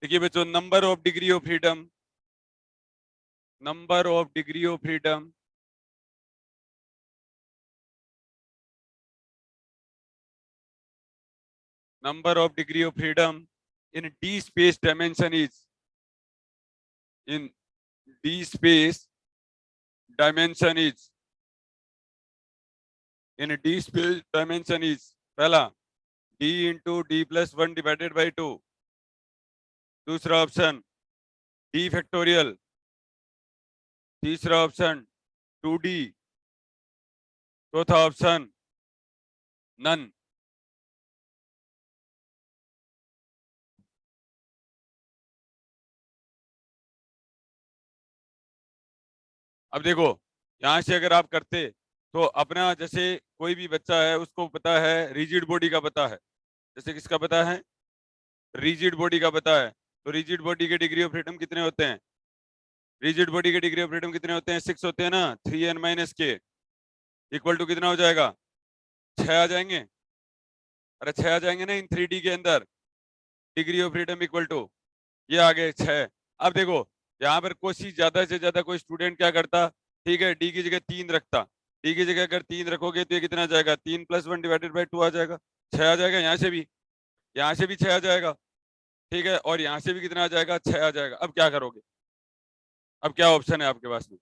देखिए बच्चों, number of degree of freedom, number of degree of freedom number of degree of freedom in d space dimension is in d space dimension is in d space dimension is पहला d into d plus 1 divided by 2, दूसरा option d factorial, तीसरा option 2d, चौथा option none. अब देखो, यहां से अगर आप करते तो अपना, जैसे कोई भी बच्चा है उसको पता है रिजिड बॉडी का पता है, जैसे किसका पता है, रिजिड बॉडी का पता है। तो रिजिड बॉडी के डिग्री ऑफ फ्रीडम कितने होते हैं, रिजिड बॉडी के डिग्री ऑफ फ्रीडम कितने होते हैं, 6 होते हैं ना। 3n-k इक्वल टू कितना हो जाएगा, 6 आ जाएंगे। अरे 6 आ जाएंगे ना इन 3D के अंदर, degree of freedom equal to ये आ गए 6। अब देखो, यहाँ पर कोशिश ज्यादा से ज्यादा कोई स्टूडेंट क्या करता, ठीक है, डी की जगह 3 रखता। डी की जगह अगर 3 रखोगे तो ये कितना आ जाएगा, 3 + 1 डिवाइडेड बाई 2 आ जाएगा, 6 आ जाएगा। यहाँ से भी 6 आ जाएगा, ठीक है, और यहाँ से भी कितना आ जाएगा, 6 आ जाएगा। अब क्या करोगे, अब क्या ऑप्शन है आपके पास में,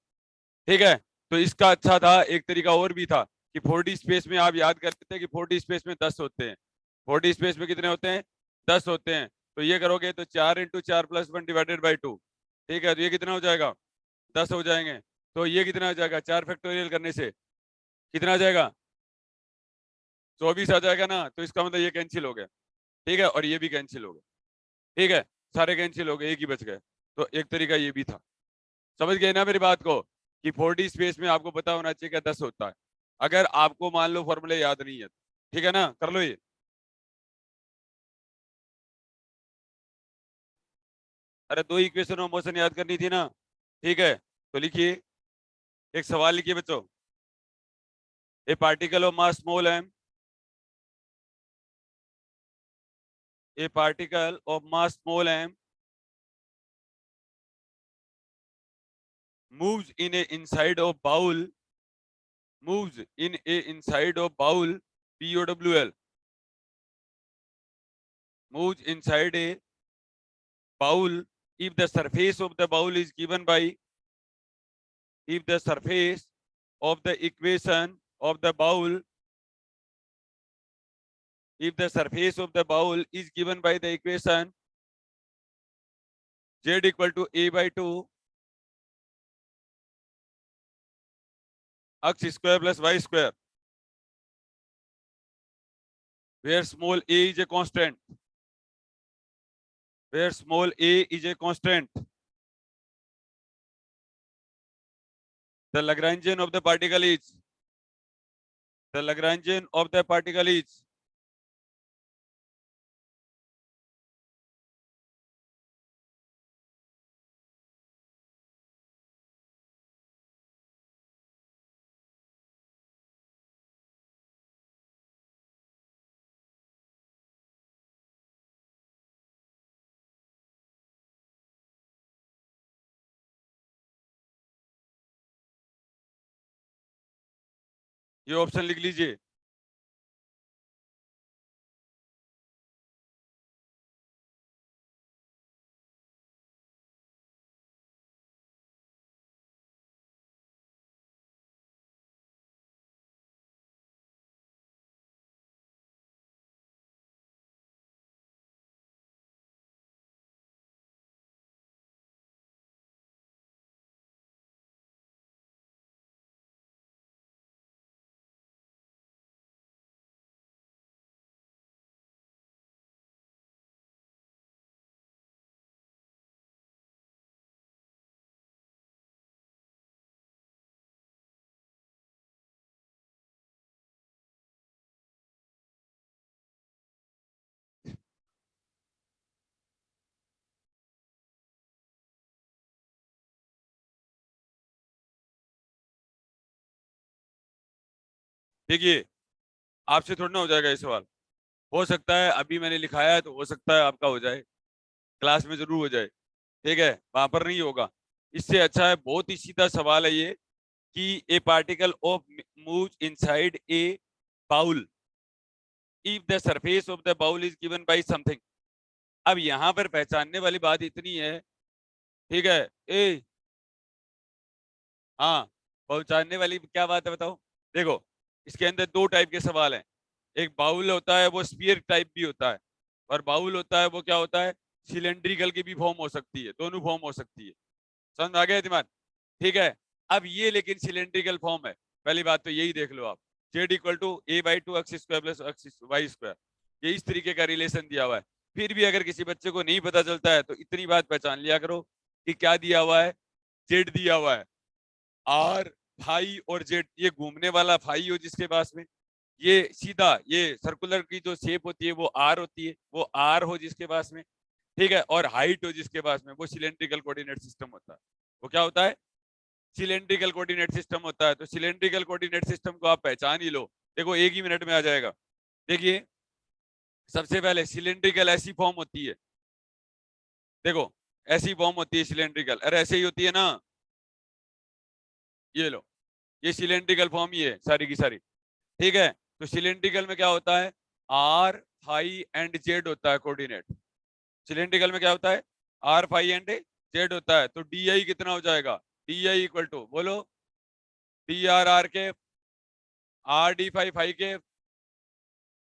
ठीक है। तो इसका अच्छा था, एक तरीका और भी था कि 4D स्पेस में आप याद करते थे कि 4D स्पेस में 10 होते हैं, 4D स्पेस में कितने होते हैं, 10 होते हैं। तो ये करोगे तो 4 × 4 + 1 डिवाइडेड बाई 2, ठीक है, तो ये कितना हो जाएगा, 10 हो जाएंगे। तो ये कितना आ जाएगा, 4 फैक्टोरियल करने से कितना आ जाएगा, 24 आ जाएगा ना। तो इसका मतलब ये कैंसिल हो गया, ठीक है, और ये भी कैंसिल हो गया, ठीक है, सारे कैंसिल हो गए, एक ही बच गए। तो एक तरीका ये भी था। समझ गए ना मेरी बात को, कि 4D स्पेस में आपको पता होना चाहिए क्या 10 होता है, अगर आपको मान लो फॉर्मूले याद नहीं है, ठीक है ना, कर लो ये। अरे 2 इक्वेशन ऑफ मोशन याद करनी थी ना, ठीक है, तो लिखिए, एक सवाल लिखिए बच्चों। ए particle of mass small m, A particle of mass small m moves in a inside of bowl, moves in a inside of bowl POWL, moves inside a bowl if the surface of the bowl is given by, if the surface of the equation of the bowl, if the surface of the bowl is given by the equation z equal to a by 2 x square plus y square, where small a is a constant, where small a is a constant, the Lagrangian of the particle is, the Lagrangian of the particle is, ये option लिख लीजिए। देखिए, आपसे थोड़ा ना हो जाएगा ये सवाल, हो सकता है अभी मैंने लिखाया है तो हो सकता है आपका हो जाए, क्लास में जरूर हो जाए, ठीक है, वहां पर नहीं होगा। इससे अच्छा है, बहुत ही सीधा सवाल है ये कि a particle of move inside a bowl if the surface of the bowl is given by something. अब यहां पर पहचानने वाली बात इतनी है, ठीक है, ए हाँ, पहचानने वाली क्या बात है बताओ। देखो, इसके अंदर दो टाइप के सवाल हैं। एक बाउल होता है वो स्फीयर टाइप भी होता है, और बाउल होता है वो क्या होता है, सिलेंड्रिकल की भी फॉर्म हो सकती है, दोनों फॉर्म हो सकती है। समझ आ गया दिमाग, ठीक है। अब ये लेकिन सिलेंड्रिकल फॉर्म है, पहली बात तो यही देख लो आप, z equal to a by two x square plus x y square, ये इस तरीके का रिलेशन दिया हुआ है। फिर भी अगर किसी बच्चे को नहीं पता चलता है तो इतनी बात पहचान लिया करो कि क्या दिया हुआ है, जेड दिया हुआ है, आर फाई और जेड, ये घूमने वाला फाई हो जिसके पास में, ये सीधा ये सर्कुलर की जो शेप होती है वो आर होती है, वो आर हो जिसके पास में, ठीक है, और हाइट हो जिसके पास में, वो सिलेंड्रिकल कोऑर्डिनेट सिस्टम होता है। वो क्या होता है, सिलेंड्रिकल कोऑर्डिनेट सिस्टम होता है। तो सिलेंड्रिकल कोऑर्डिनेट सिस्टम को आप पहचान ही लो, देखो एक ही मिनट में आ जाएगा। देखिए, सबसे पहले सिलेंड्रिकल ऐसी फॉर्म होती है, देखो ऐसी फॉर्म होती है सिलेंड्रिकल, अरे ऐसे ही होती है ना, ये लो, ये सिलेंड्रिकल फॉर्म ही है सारी की सारी, ठीक है। तो सिलेंड्रिकल में क्या होता है, आर फाई एंड जेड होता है कोऑर्डिनेट। सिलेंड्रिकल में क्या होता है, आर फाई एंड जेड होता है। तो डी आई कितना हो जाएगा, डी आई इक्वल टू बोलो, डी आर आर के, आर डी फाई फाई के,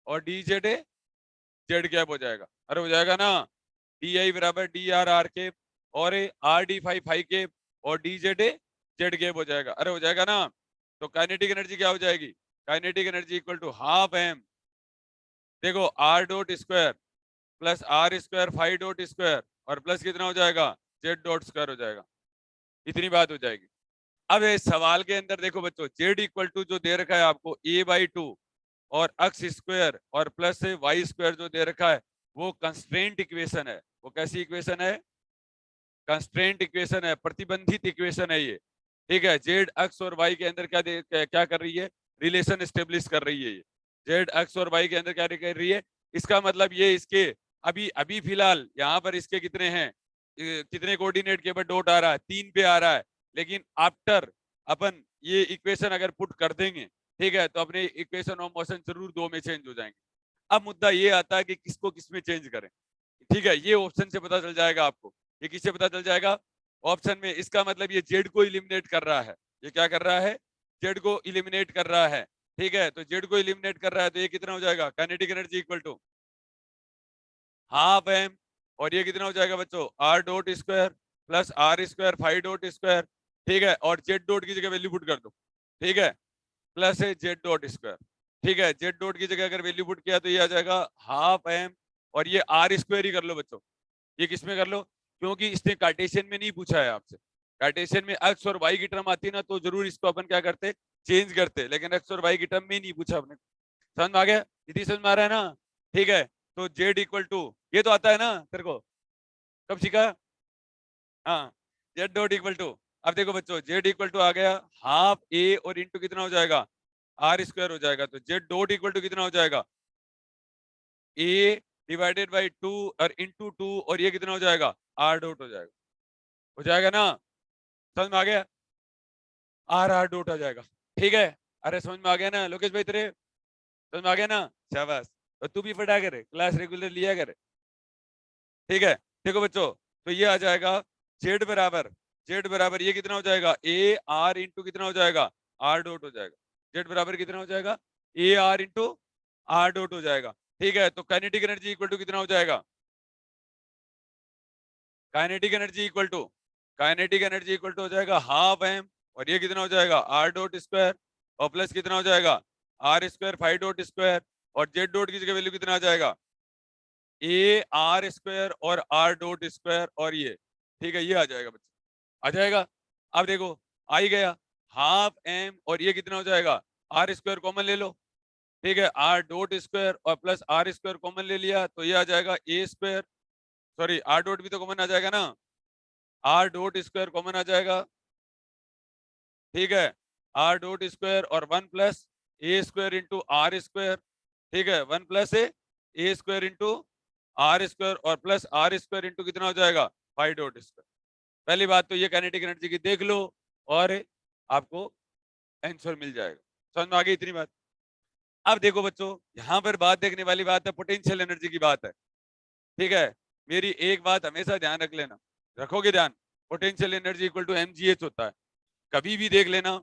और डी जेड जेड कैप हो जाएगा, अरे हो जाएगा ना, डी आई बराबर डी आर आर के, और आर डी फाई फाई के, और डी जेड जेड कैप हो जाएगा, अरे हो जाएगा ना। तो काइनेटिक एनर्जी क्या हो जाएगी, kinetic energy equal to half M, देखो R dot square plus are square five dot square, और प्लस कितना हो जाएगा, जेड डॉट स्क्वायर हो जाएगा। इतनी बात हो जाएगी। अब इस सवाल के अंदर देखो बच्चों, जेड इक्वल टू जो दे रखा है आपको ए बाई टू, और एक्स स्क्वायर और प्लस वाई स्क्वायर जो दे रखा है, वो कंस्ट्रेंट इक्वेशन है। वो कैसी इक्वेशन है, कंस्ट्रेंट इक्वेशन है, प्रतिबंधित इक्वेशन है ये, ठीक है। जेड एक्स और वाई के अंदर क्या कर रही है, रिलेशन स्टेब्लिश कर रही है ये, जेड एक्स और वाई के अंदर क्या कर रही है। इसका मतलब ये इसके अभी अभी फिलहाल यहाँ पर इसके कितने हैं, कितने कोऑर्डिनेट के ऊपर डॉट आ रहा है, 3 पे आ रहा है, लेकिन आफ्टर अपन ये इक्वेशन अगर पुट कर देंगे, ठीक है, तो अपने इक्वेशन ऑफ मोशन जरूर 2 में चेंज हो जाएंगे। अब मुद्दा ये आता है कि किसको किस में चेंज करें, ठीक है, ये ऑप्शन से पता चल जाएगा आपको। ये किससे पता चल जाएगा, ऑप्शन में। इसका मतलब ये जेड को इलिमिनेट कर रहा है, ये क्या कर रहा है, जेड को इलिमिनेट कर रहा है, ठीक है। तो जेड को इलिमिनेट कर रहा है, तो ये कितना हो जाएगा, kinetic energy equal to half M, और ये कितना हो जाएगा बच्चों, r dot square plus are square five dot square, ठीक है, और जेड डॉट की जगह वैल्यू पुट कर दो, ठीक है, प्लस है जेड डॉट स्क्वायर, ठीक है। जेड डॉट की जगह अगर वैल्यू पुट किया तो ये आ जाएगा हाफ एम, और ये आर स्क्वायर ही कर लो बच्चों, ये किसमें कर लो, क्योंकि इसने कार्टेशियन में नहीं पूछा है आपसे। कार्टेशियन में एक्स और वाई की टर्म आती ना, तो जरूर इसको अपन क्या करते, चेंज करते, लेकिन एक्स और वाई की टर्म में नहीं पूछा अपने। समझ में आ गया, दीदी समझ में आ रहा है ना, ठीक है। तो जेड इक्वल टू, ये तो आता है ना तेरे को, कब सीखा, हाँ, जेड डॉट इक्वल टू, अब देखो बच्चों जेड इक्वल टू आ गया हाफ ए, और इंटू कितना हो जाएगा, आर स्क्वायर हो जाएगा। तो जेड डॉट इक्वल टू कितना हो जाएगा, ए डिवाइडेड बाई टू और इंटू टू, और ये कितना हो जाएगा, आर डॉट हो जाएगा ना। समझ में आ गया, आर आर डॉट आ जाएगा, ठीक है। अरे समझ में आ गया ना लोकेश भाई तेरे, समझ में आ गया ना, शाबाश। और तू भी पढ़ा करे, क्लास रेगुलर लिया करे, ठीक है। देखो बच्चों, तो ये आ जाएगा जेड बराबर, जेड बराबर ये कितना हो जाएगा, ए आर इंटू कितना हो जाएगा, आर डॉट हो जाएगा। जेड बराबर कितना हो जाएगा, a are into R dot हो जाएगा, ठीक है। तो काइनेटिक एनर्जी इक्वल टू कितना हो जाएगा, kinetic energy equal to, kinetic energy equal to हो जाएगा हाफ एम, और ये कितना हो जाएगा, आर डॉट स्क्वायर, और प्लस कितना हो जाएगा, r square five dot square, और जेड डॉट की जगह वैल्यू कितना आ जाएगा, ए आर स्क्वायर और आर डॉट स्क्वायर, और ये, ठीक है, ये आ जाएगा बच्चे, आ जाएगा। अब देखो आ ही गया हाफ एम, और ये कितना हो जाएगा, आर स्क्वायर कॉमन ले लो, ठीक है, आर डॉट स्क्वायर और प्लस आर स्क्वायर कॉमन ले लिया, तो ये आ जाएगा a square, sorry r dot भी तो कॉमन आ जाएगा ना, आर डॉट स्क्वायर कॉमन आ जाएगा, ठीक है, आर डॉट स्क्वायर और one plus a square into are square, ठीक है, one plus a square into are square और प्लस आर स्क्वायर इंटू कितना हो जाएगा, फाइव डॉट स्क्वायर। पहली बात तो ये काइनेटिक एनर्जी की देख लो और आपको आंसर मिल जाएगा। समझ में आ गई इतनी बात। अब देखो बच्चों, यहाँ पर बात देखने वाली बात है, पोटेंशियल एनर्जी की बात है। ठीक है, मेरी एक बात हमेशा ध्यान रख लेना, रखोगे ध्यान, potential energy equal to mgh होता है। कभी भी देख लेना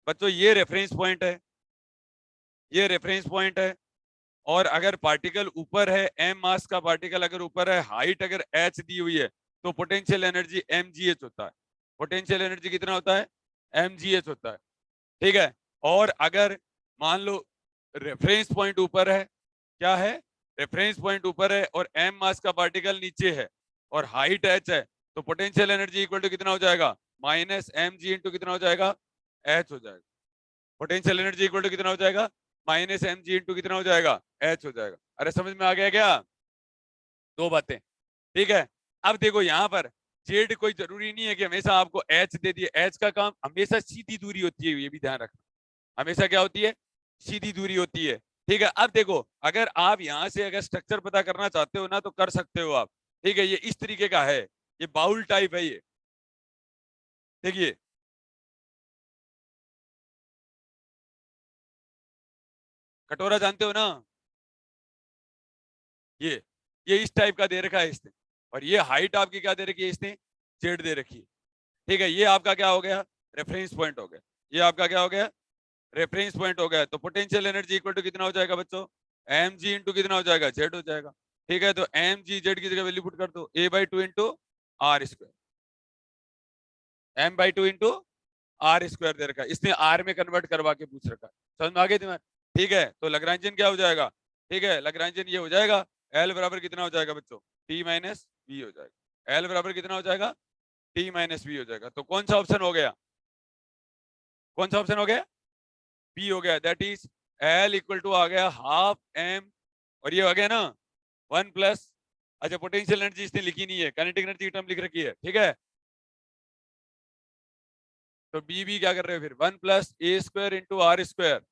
बच्चों, ये रेफरेंस पॉइंट है, ये रेफरेंस पॉइंट है। और अगर पार्टिकल ऊपर है, m मास का पार्टिकल अगर ऊपर है, हाइट अगर h दी हुई है, तो पोटेंशियल एनर्जी mgh होता है। पोटेंशियल एनर्जी कितना होता है, mgh होता है। ठीक है, और अगर मान लो रेफरेंस पॉइंट ऊपर है, क्या है, रेफरेंस पॉइंट ऊपर है और m मास का पार्टिकल नीचे है और हाइट h है, तो पोटेंशियल एनर्जी इक्वल टू कितना हो जाएगा, माइनस mg इंटू कितना हो जाएगा, h हो जाएगा। पोटेंशियल एनर्जी इक्वल टू कितना हो जाएगा, माइनस mg इंटू कितना हो जाएगा, h हो जाएगा। अरे समझ में आ गया क्या, दो बातें। ठीक है, अब देखो यहाँ पर जेड कोई जरूरी नहीं है कि हमेशा आपको h दे दिए, h का काम हमेशा सीधी दूरी होती है, ये भी ध्यान रखना, हमेशा क्या होती है, सीधी दूरी होती है। ठीक है, अब देखो अगर आप यहाँ से अगर स्ट्रक्चर पता करना चाहते हो ना तो कर सकते हो आप। ठीक है, ये इस तरीके का है, ये बाउल टाइप है ये। देखिए कटोरा जानते हो ना, ये इस टाइप का दे रखा है इसने, और ये हाइट आपकी क्या दे रखी है इसने, जेड दे रखी है। ठीक है, ये आपका क्या हो गया, रेफरेंस पॉइंट हो गया, ये आपका क्या हो गया, रेफरेंस पॉइंट हो गया। तो पोटेंशियल एनर्जी इक्वल टू कितना हो जाएगा बच्चों, एम जी इंटू कितना हो जाएगा, जेड हो जाएगा। ठीक है, तो एम जी जेड की जगह वैल्यू पुट कर दो, a by two into are square, m by two into are square दे रखा है इसने, आर में कन्वर्ट करवा के पूछ रखा है। समझ में आ गई तुम्हें। ठीक है, तो लग्रांजियन क्या हो जाएगा, ठीक है लग्रांजियन ये हो जाएगा, एल बराबर कितना हो जाएगा बच्चों, टी माइनस बी हो जाएगा। एल बराबर कितना हो जाएगा, टी माइनस बी हो जाएगा। तो कौन सा ऑप्शन हो गया, कौन सा ऑप्शन हो गया, बी हो गया। That is L equal to आ गया हाफ एम, और ये आ गया ना वन प्लस, अच्छा पोटेंशियल एनर्जी इसने लिखी नहीं है, काइनेटिक एनर्जी की टर्म लिख रखी है। ठीक है, तो बी भी क्या कर रहे हो फिर, one plus a square into are square,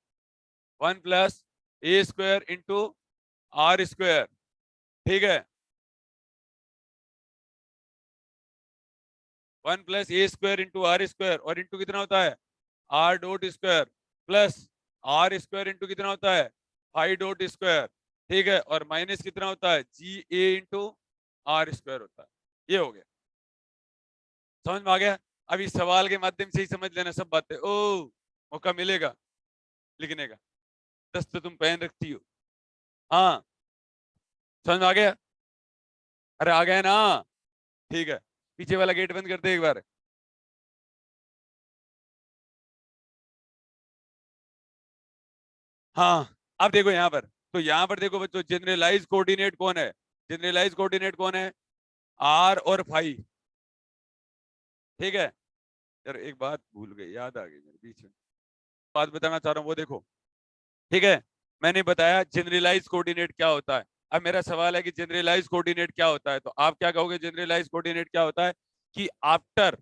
one plus a square into are square. ठीक है, one plus a square into are square, और इंटू कितना होता है, r dot square, plus are square into कितना होता है, फाइव डॉट स्क्वायर। ठीक है, और माइनस कितना होता है, जी ए इंटू आर स्क्वायर होता है। ये हो गया, समझ में आ गया। अब इस सवाल के माध्यम से ही समझ लेना सब बातें। ओ मौका मिलेगा लिखने का, दस तो तुम पहन रखती हो। हाँ समझ में आ गया, अरे आ गया ना, ठीक है। पीछे वाला गेट बंद कर दे एक बार। हाँ अब देखो यहाँ पर, तो यहाँ पर देखो बच्चों, जनरलाइज कोऑर्डिनेट कौन है, जनरलाइज कोऑर्डिनेट कौन है, आर और फाइव। ठीक है, यार एक बात भूल गई, याद आ गई मेरे बीच में, बात बताना चाह रहा हूँ वो देखो। ठीक है, मैंने बताया जनरलाइज कोऑर्डिनेट क्या होता है। अब मेरा सवाल है कि जनरलाइज कोऑर्डिनेट क्या होता है, तो आप क्या कहोगे, जनरलाइज कोऑर्डिनेट क्या होता है, कि आफ्टर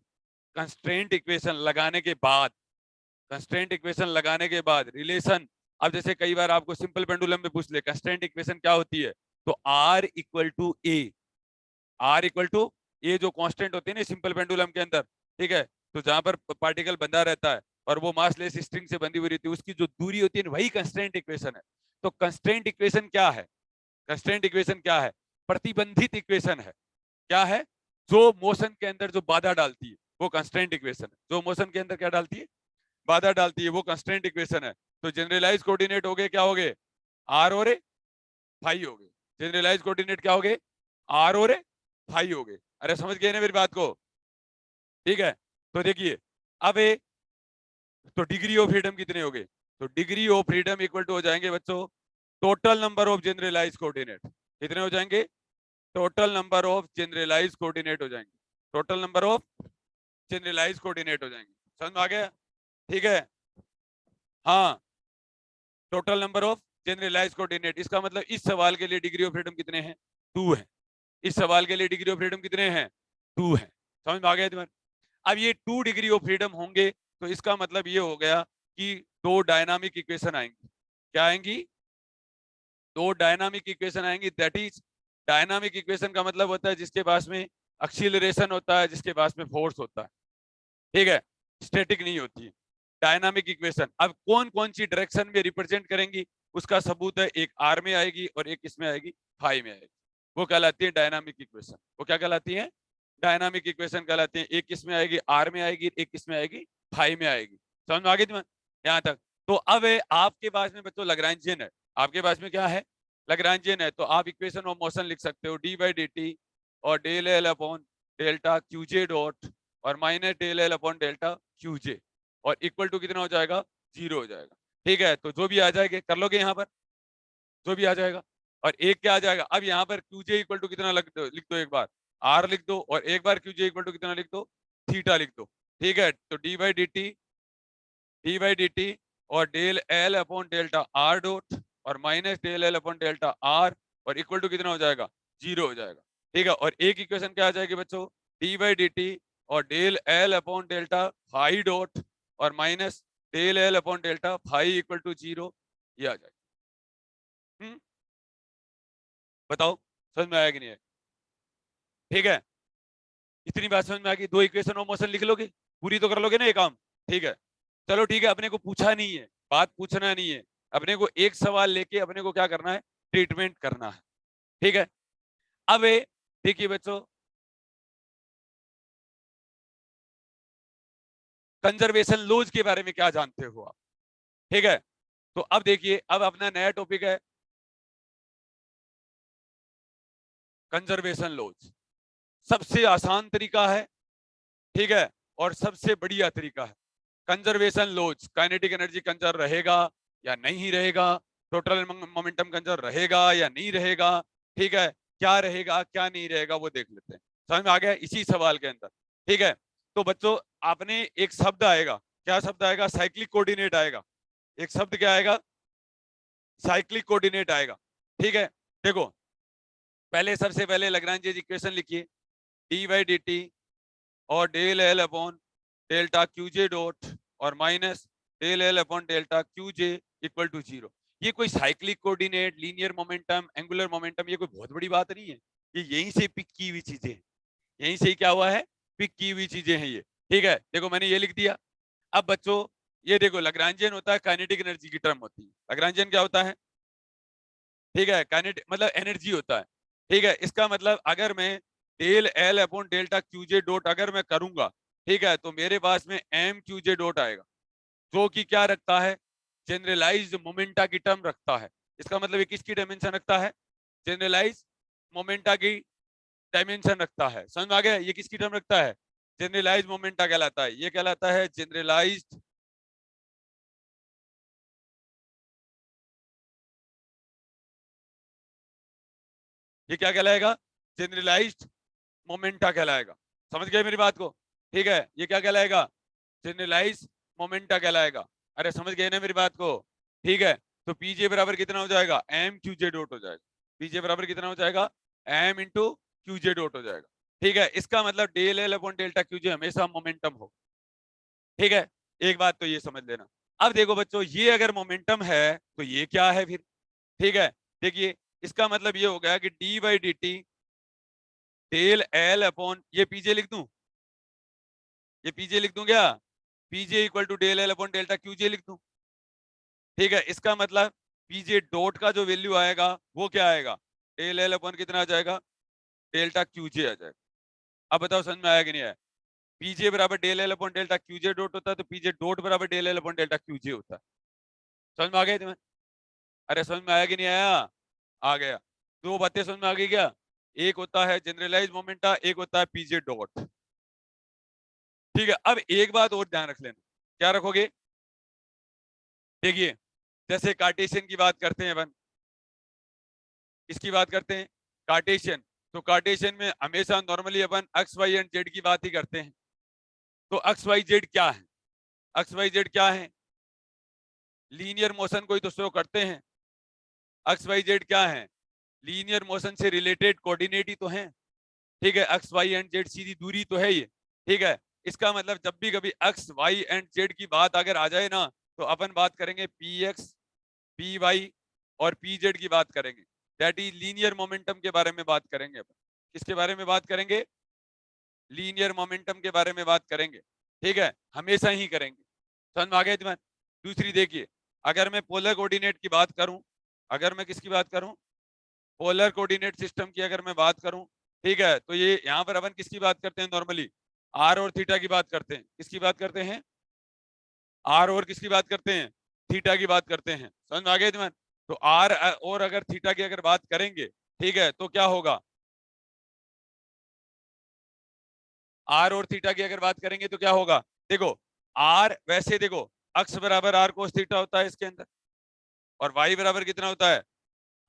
कंस्ट्रेंट इक्वेशन लगाने के बाद, कंस्ट्रेंट इक्वेशन लगाने के बाद रिलेशन, अब जैसे कई बार आपको सिंपल पेंडुलम में पूछ ले कंस्ट्रेंट इक्वेशन क्या होती है, तो R equal to A, R equal to A जो कांस्टेंट होती है ना सिंपल पेंडुलम के अंदर। ठीक है, तो जहां पर पार्टिकल बंधा रहता है और वो मासलेस स्ट्रिंग से बंधी हुई रहती है, उसकी जो दूरी होती है वही कंस्ट्रेंट इक्वेशन है। तो कंस्ट्रेंट इक्वेशन क्या है, कंस्ट्रेंट इक्वेशन क्या है, प्रतिबंधित इक्वेशन है। क्या है, जो मोशन के अंदर जो बाधा डालती है वो कंस्ट्रेंट इक्वेशन है, जो मोशन के अंदर क्या डालती है, बाधा डालती है, वो कंस्ट्रेंट इक्वेशन है। तो जनरलाइज कोऑर्डिनेट हो गए, क्या हो गए, आर और ए फाई हो गए। जनरलाइज कोऑर्डिनेट क्या हो गए, आर और ए फाई हो गए। अरे समझ गए ना मेरी बात को। ठीक है, तो देखिए अब ए, तो डिग्री ऑफ फ्रीडम कितने हो गए, तो degree of freedom equal to हो जाएंगे बच्चों total number of generalise coordinate. कितने हो जाएंगे, total number of generalise coordinate हो जाएंगे, total number of generalise coordinate हो जाएंगे। समझ में आ गया। ठीक है, हाँ total number of generalise coordinate, इसका मतलब इस सवाल के लिए डिग्री ऑफ फ्रीडम कितने हैं, टू है। इस सवाल के लिए डिग्री ऑफ फ्रीडम कितने हैं, टू है। समझ में आ गया तुम्हारे। अब ये टू डिग्री ऑफ फ्रीडम होंगे, तो इसका मतलब ये हो गया कि दो डायनामिक इक्वेशन आएंगी। क्या आएंगी, दो डायनामिक इक्वेशन आएंगी, दैट इज डायनामिक इक्वेशन का मतलब होता है जिसके पास में एक्सीलरेशन होता है, जिसके पास में फोर्स होता है, ठीक है, स्टैटिक नहीं होती है डायनामिक इक्वेशन। अब कौन कौन सी डायरेक्शन में रिप्रेजेंट करेंगी उसका सबूत है, एक आर में आएगी और एक इसमें आएगी, फाई में आएगी, वो कहलाती है डायनामिक इक्वेशन। वो क्या कहलाती है? डायनामिक इक्वेशन कहलाती है। एक किसमें आएगी? आर में आएगी, एक किसमें आएगी? फाई में आएगी। समझ में आ गई तुम्हें यहाँ तक? तो अब आपके पास में बच्चों लैग्रेंजियन है, आपके पास में क्या है? लैग्रेंजियन है। तो आप इक्वेशन ऑफ मोशन लिख सकते हो डी बाई डी टी और del L upon delta QJ dot और minus del L upon delta QJ और इक्वल टू कितना हो जाएगा? 0 हो जाएगा। ठीक है, तो जो भी आ जाएगा कर लोगे यहाँ पर, जो भी आ जाएगा। और एक क्या आ जाएगा? अब यहाँ पर क्यूजे इक्वल टू कितना लिख दो, एक बार आर लिख दो और एक बार क्यूजे इक्वल टू कितना लिख दो? थीटा लिख दो। ठीक है, तो डी बाई डी टी और del L upon delta R dot और minus del L upon delta R और इक्वल टू कितना हो जाएगा? 0 हो जाएगा। ठीक है, और एक इक्वेशन क्या आ जाएगी बच्चों? डी बाई डी टी और del L upon delta phi dot और minus del L upon delta phi equal to 0, ये आ जाएगा। बताओ समझ में आया कि नहीं है? ठीक है, इतनी बात समझ में आ गई? दो इक्वेशन ऑफ मोशन लिख लोगे, पूरी तो कर लोगे ना ये काम? ठीक है, चलो ठीक है, अपने को पूछा नहीं है, बात पूछना नहीं है, अपने को एक सवाल लेके अपने को क्या करना है? ट्रीटमेंट करना है। ठीक है, अब देखिए बच्चों, कंजर्वेशन लॉज के बारे में क्या जानते हो आप? ठीक है, तो अब देखिए, अब अपना नया टॉपिक है कंजर्वेशन लॉज। सबसे आसान तरीका है, ठीक है, और सबसे बढ़िया तरीका है। Conservation laws, kinetic energy conserve रहेगा या नहीं रहेगा, टोटल मोमेंटम कंजर्व रहेगा या नहीं रहेगा, ठीक है, क्या रहेगा क्या नहीं रहेगा वो देख लेते हैं। समझ में आ गया इसी सवाल के अंदर? ठीक है, तो बच्चों आपने एक शब्द आएगा, क्या शब्द आएगा? साइक्लिक कोऑर्डिनेट आएगा। एक शब्द क्या आएगा? साइक्लिक कोऑर्डिनेट आएगा। ठीक है, देखो पहले सबसे पहले लैग्रेंज इक्वेशन लिखिए, डी बाई डी टी और del L upon delta QJ dot और minus del L upon delta QJ equal to 0। ये कोई cyclic coordinate, linear momentum, angular momentum, ये कोई बहुत बड़ी बात नहीं है, ये यहीं से पिक की हुई चीजें हैं, यहीं से ही क्या हुआ है? पिक की हुई चीजें हैं ये। ठीक है, देखो मैंने ये लिख दिया। अब बच्चों ये देखो, लैग्रेंजियन होता है काइनेटिक एनर्जी की टर्म होती है। लैग्रेंजियन क्या होता है? ठीक है, काइनेटिक मतलब एनर्जी होता है। ठीक है, इसका मतलब अगर मैं del L upon delta QJ dot अगर मैं करूंगा, ठीक है, तो मेरे पास में एम क्यूजे डॉट आएगा, जो कि क्या रखता है? जनरलाइज्ड मोमेंटा की टर्म रखता है। इसका मतलब ये किसकी डायमेंशन रखता है? जनरलाइज मोमेंटा की डायमेंशन रखता है। समझ में आ गया? ये किसकी टर्म रखता है? जनरलाइज मोमेंटा कहलाता है, ये कहलाता है जनरलाइज्ड, ये क्या कहलाएगा? जनरलाइज्ड मोमेंटा कहलाएगा। समझ गए मेरी बात को? ठीक है, ये क्या कहलाएगा? जनरलाइज मोमेंटा कहलाएगा। अरे समझ गए ना मेरी बात को? ठीक है, तो पीजे बराबर कितना हो जाएगा? एम क्यूजे डॉट हो जाएगा। पीजे बराबर कितना हो जाएगा? एम इंटू क्यूजे डॉट हो जाएगा। ठीक है, इसका मतलब del L upon delta q j हमेशा मोमेंटम हो। ठीक है, एक बात तो ये समझ लेना। अब देखो बच्चों, ये अगर मोमेंटम है तो ये क्या है फिर? ठीक है, देखिए इसका मतलब ये हो गया कि D by D T del L upon, ये पीजे लिख दूं, ये पीजे लिख दूं क्या? PJ equal to del L upon delta QJ लिख दूं। ठीक है, इसका मतलब पीजे डॉट का जो वैल्यू आएगा वो क्या आएगा? डेल एल अपॉन कितना आ जाएगा? डेल्टा क्यूजे आ जाएगा। अब बताओ समझ में आया कि नहीं आया? पीजे बराबर del L upon delta QJ dot होता है, तो पीजे डॉट बराबर del L upon delta q j होता है। समझ में आ गया तुम्हें? अरे समझ में आया कि नहीं आया? आ गया। दो बातें समझ में आ गई क्या? एक होता है जनरलाइज मोमेंटा, एक होता है पीजे डॉट। ठीक है, अब एक बात और ध्यान रख लेना। क्या रखोगे? देखिए जैसे कार्टेशियन की बात करते हैं अपन, इसकी बात करते हैं कार्टेशियन, तो कार्टेशियन में हमेशा नॉर्मली अपन एक्स वाई एंड जेड की बात ही करते हैं। तो एक्स वाई जेड क्या है? एक्स वाई जेड क्या है? लीनियर मोशन को ही तो शो करते हैं। एक्स वाई जेड क्या है? लीनियर मोशन से रिलेटेड कोऑर्डिनेट ही तो है। ठीक है, एक्स वाई एंड जेड सीधी दूरी तो है ये। ठीक है, इसका मतलब जब भी कभी एक्स वाई एंड जेड की बात अगर आ जाए ना, तो अपन बात करेंगे पी एक्स, पी वाई और पी जेड की बात करेंगे। दैट इज लीनियर मोमेंटम के बारे में बात करेंगे अपन। किसके बारे में बात करेंगे? लीनियर मोमेंटम के बारे में बात करेंगे, ठीक है, हमेशा ही करेंगे। समझ में आ गया तुम्हें? दूसरी देखिए, अगर मैं पोलर कोऑर्डिनेट की बात करूं, अगर मैं किसकी बात करूं, पोलर कोऑर्डिनेट सिस्टम की अगर मैं बात करूं, ठीक है, तो ये यहाँ पर अपन किसकी बात करते हैं नॉर्मली? आर और थीटा की बात करते हैं। किसकी बात करते हैं? आर और किसकी बात करते हैं? थीटा की बात करते हैं। समझ में आ गया तुम्हें? तो आर और अगर थीटा की अगर बात करेंगे, ठीक है, तो क्या होगा? आर और थीटा की अगर बात करेंगे तो क्या होगा? देखो, आर वैसे देखो, अक्स बराबर आर कोस थीटा होता है इसके अंदर, और वाई बराबर कितना होता है?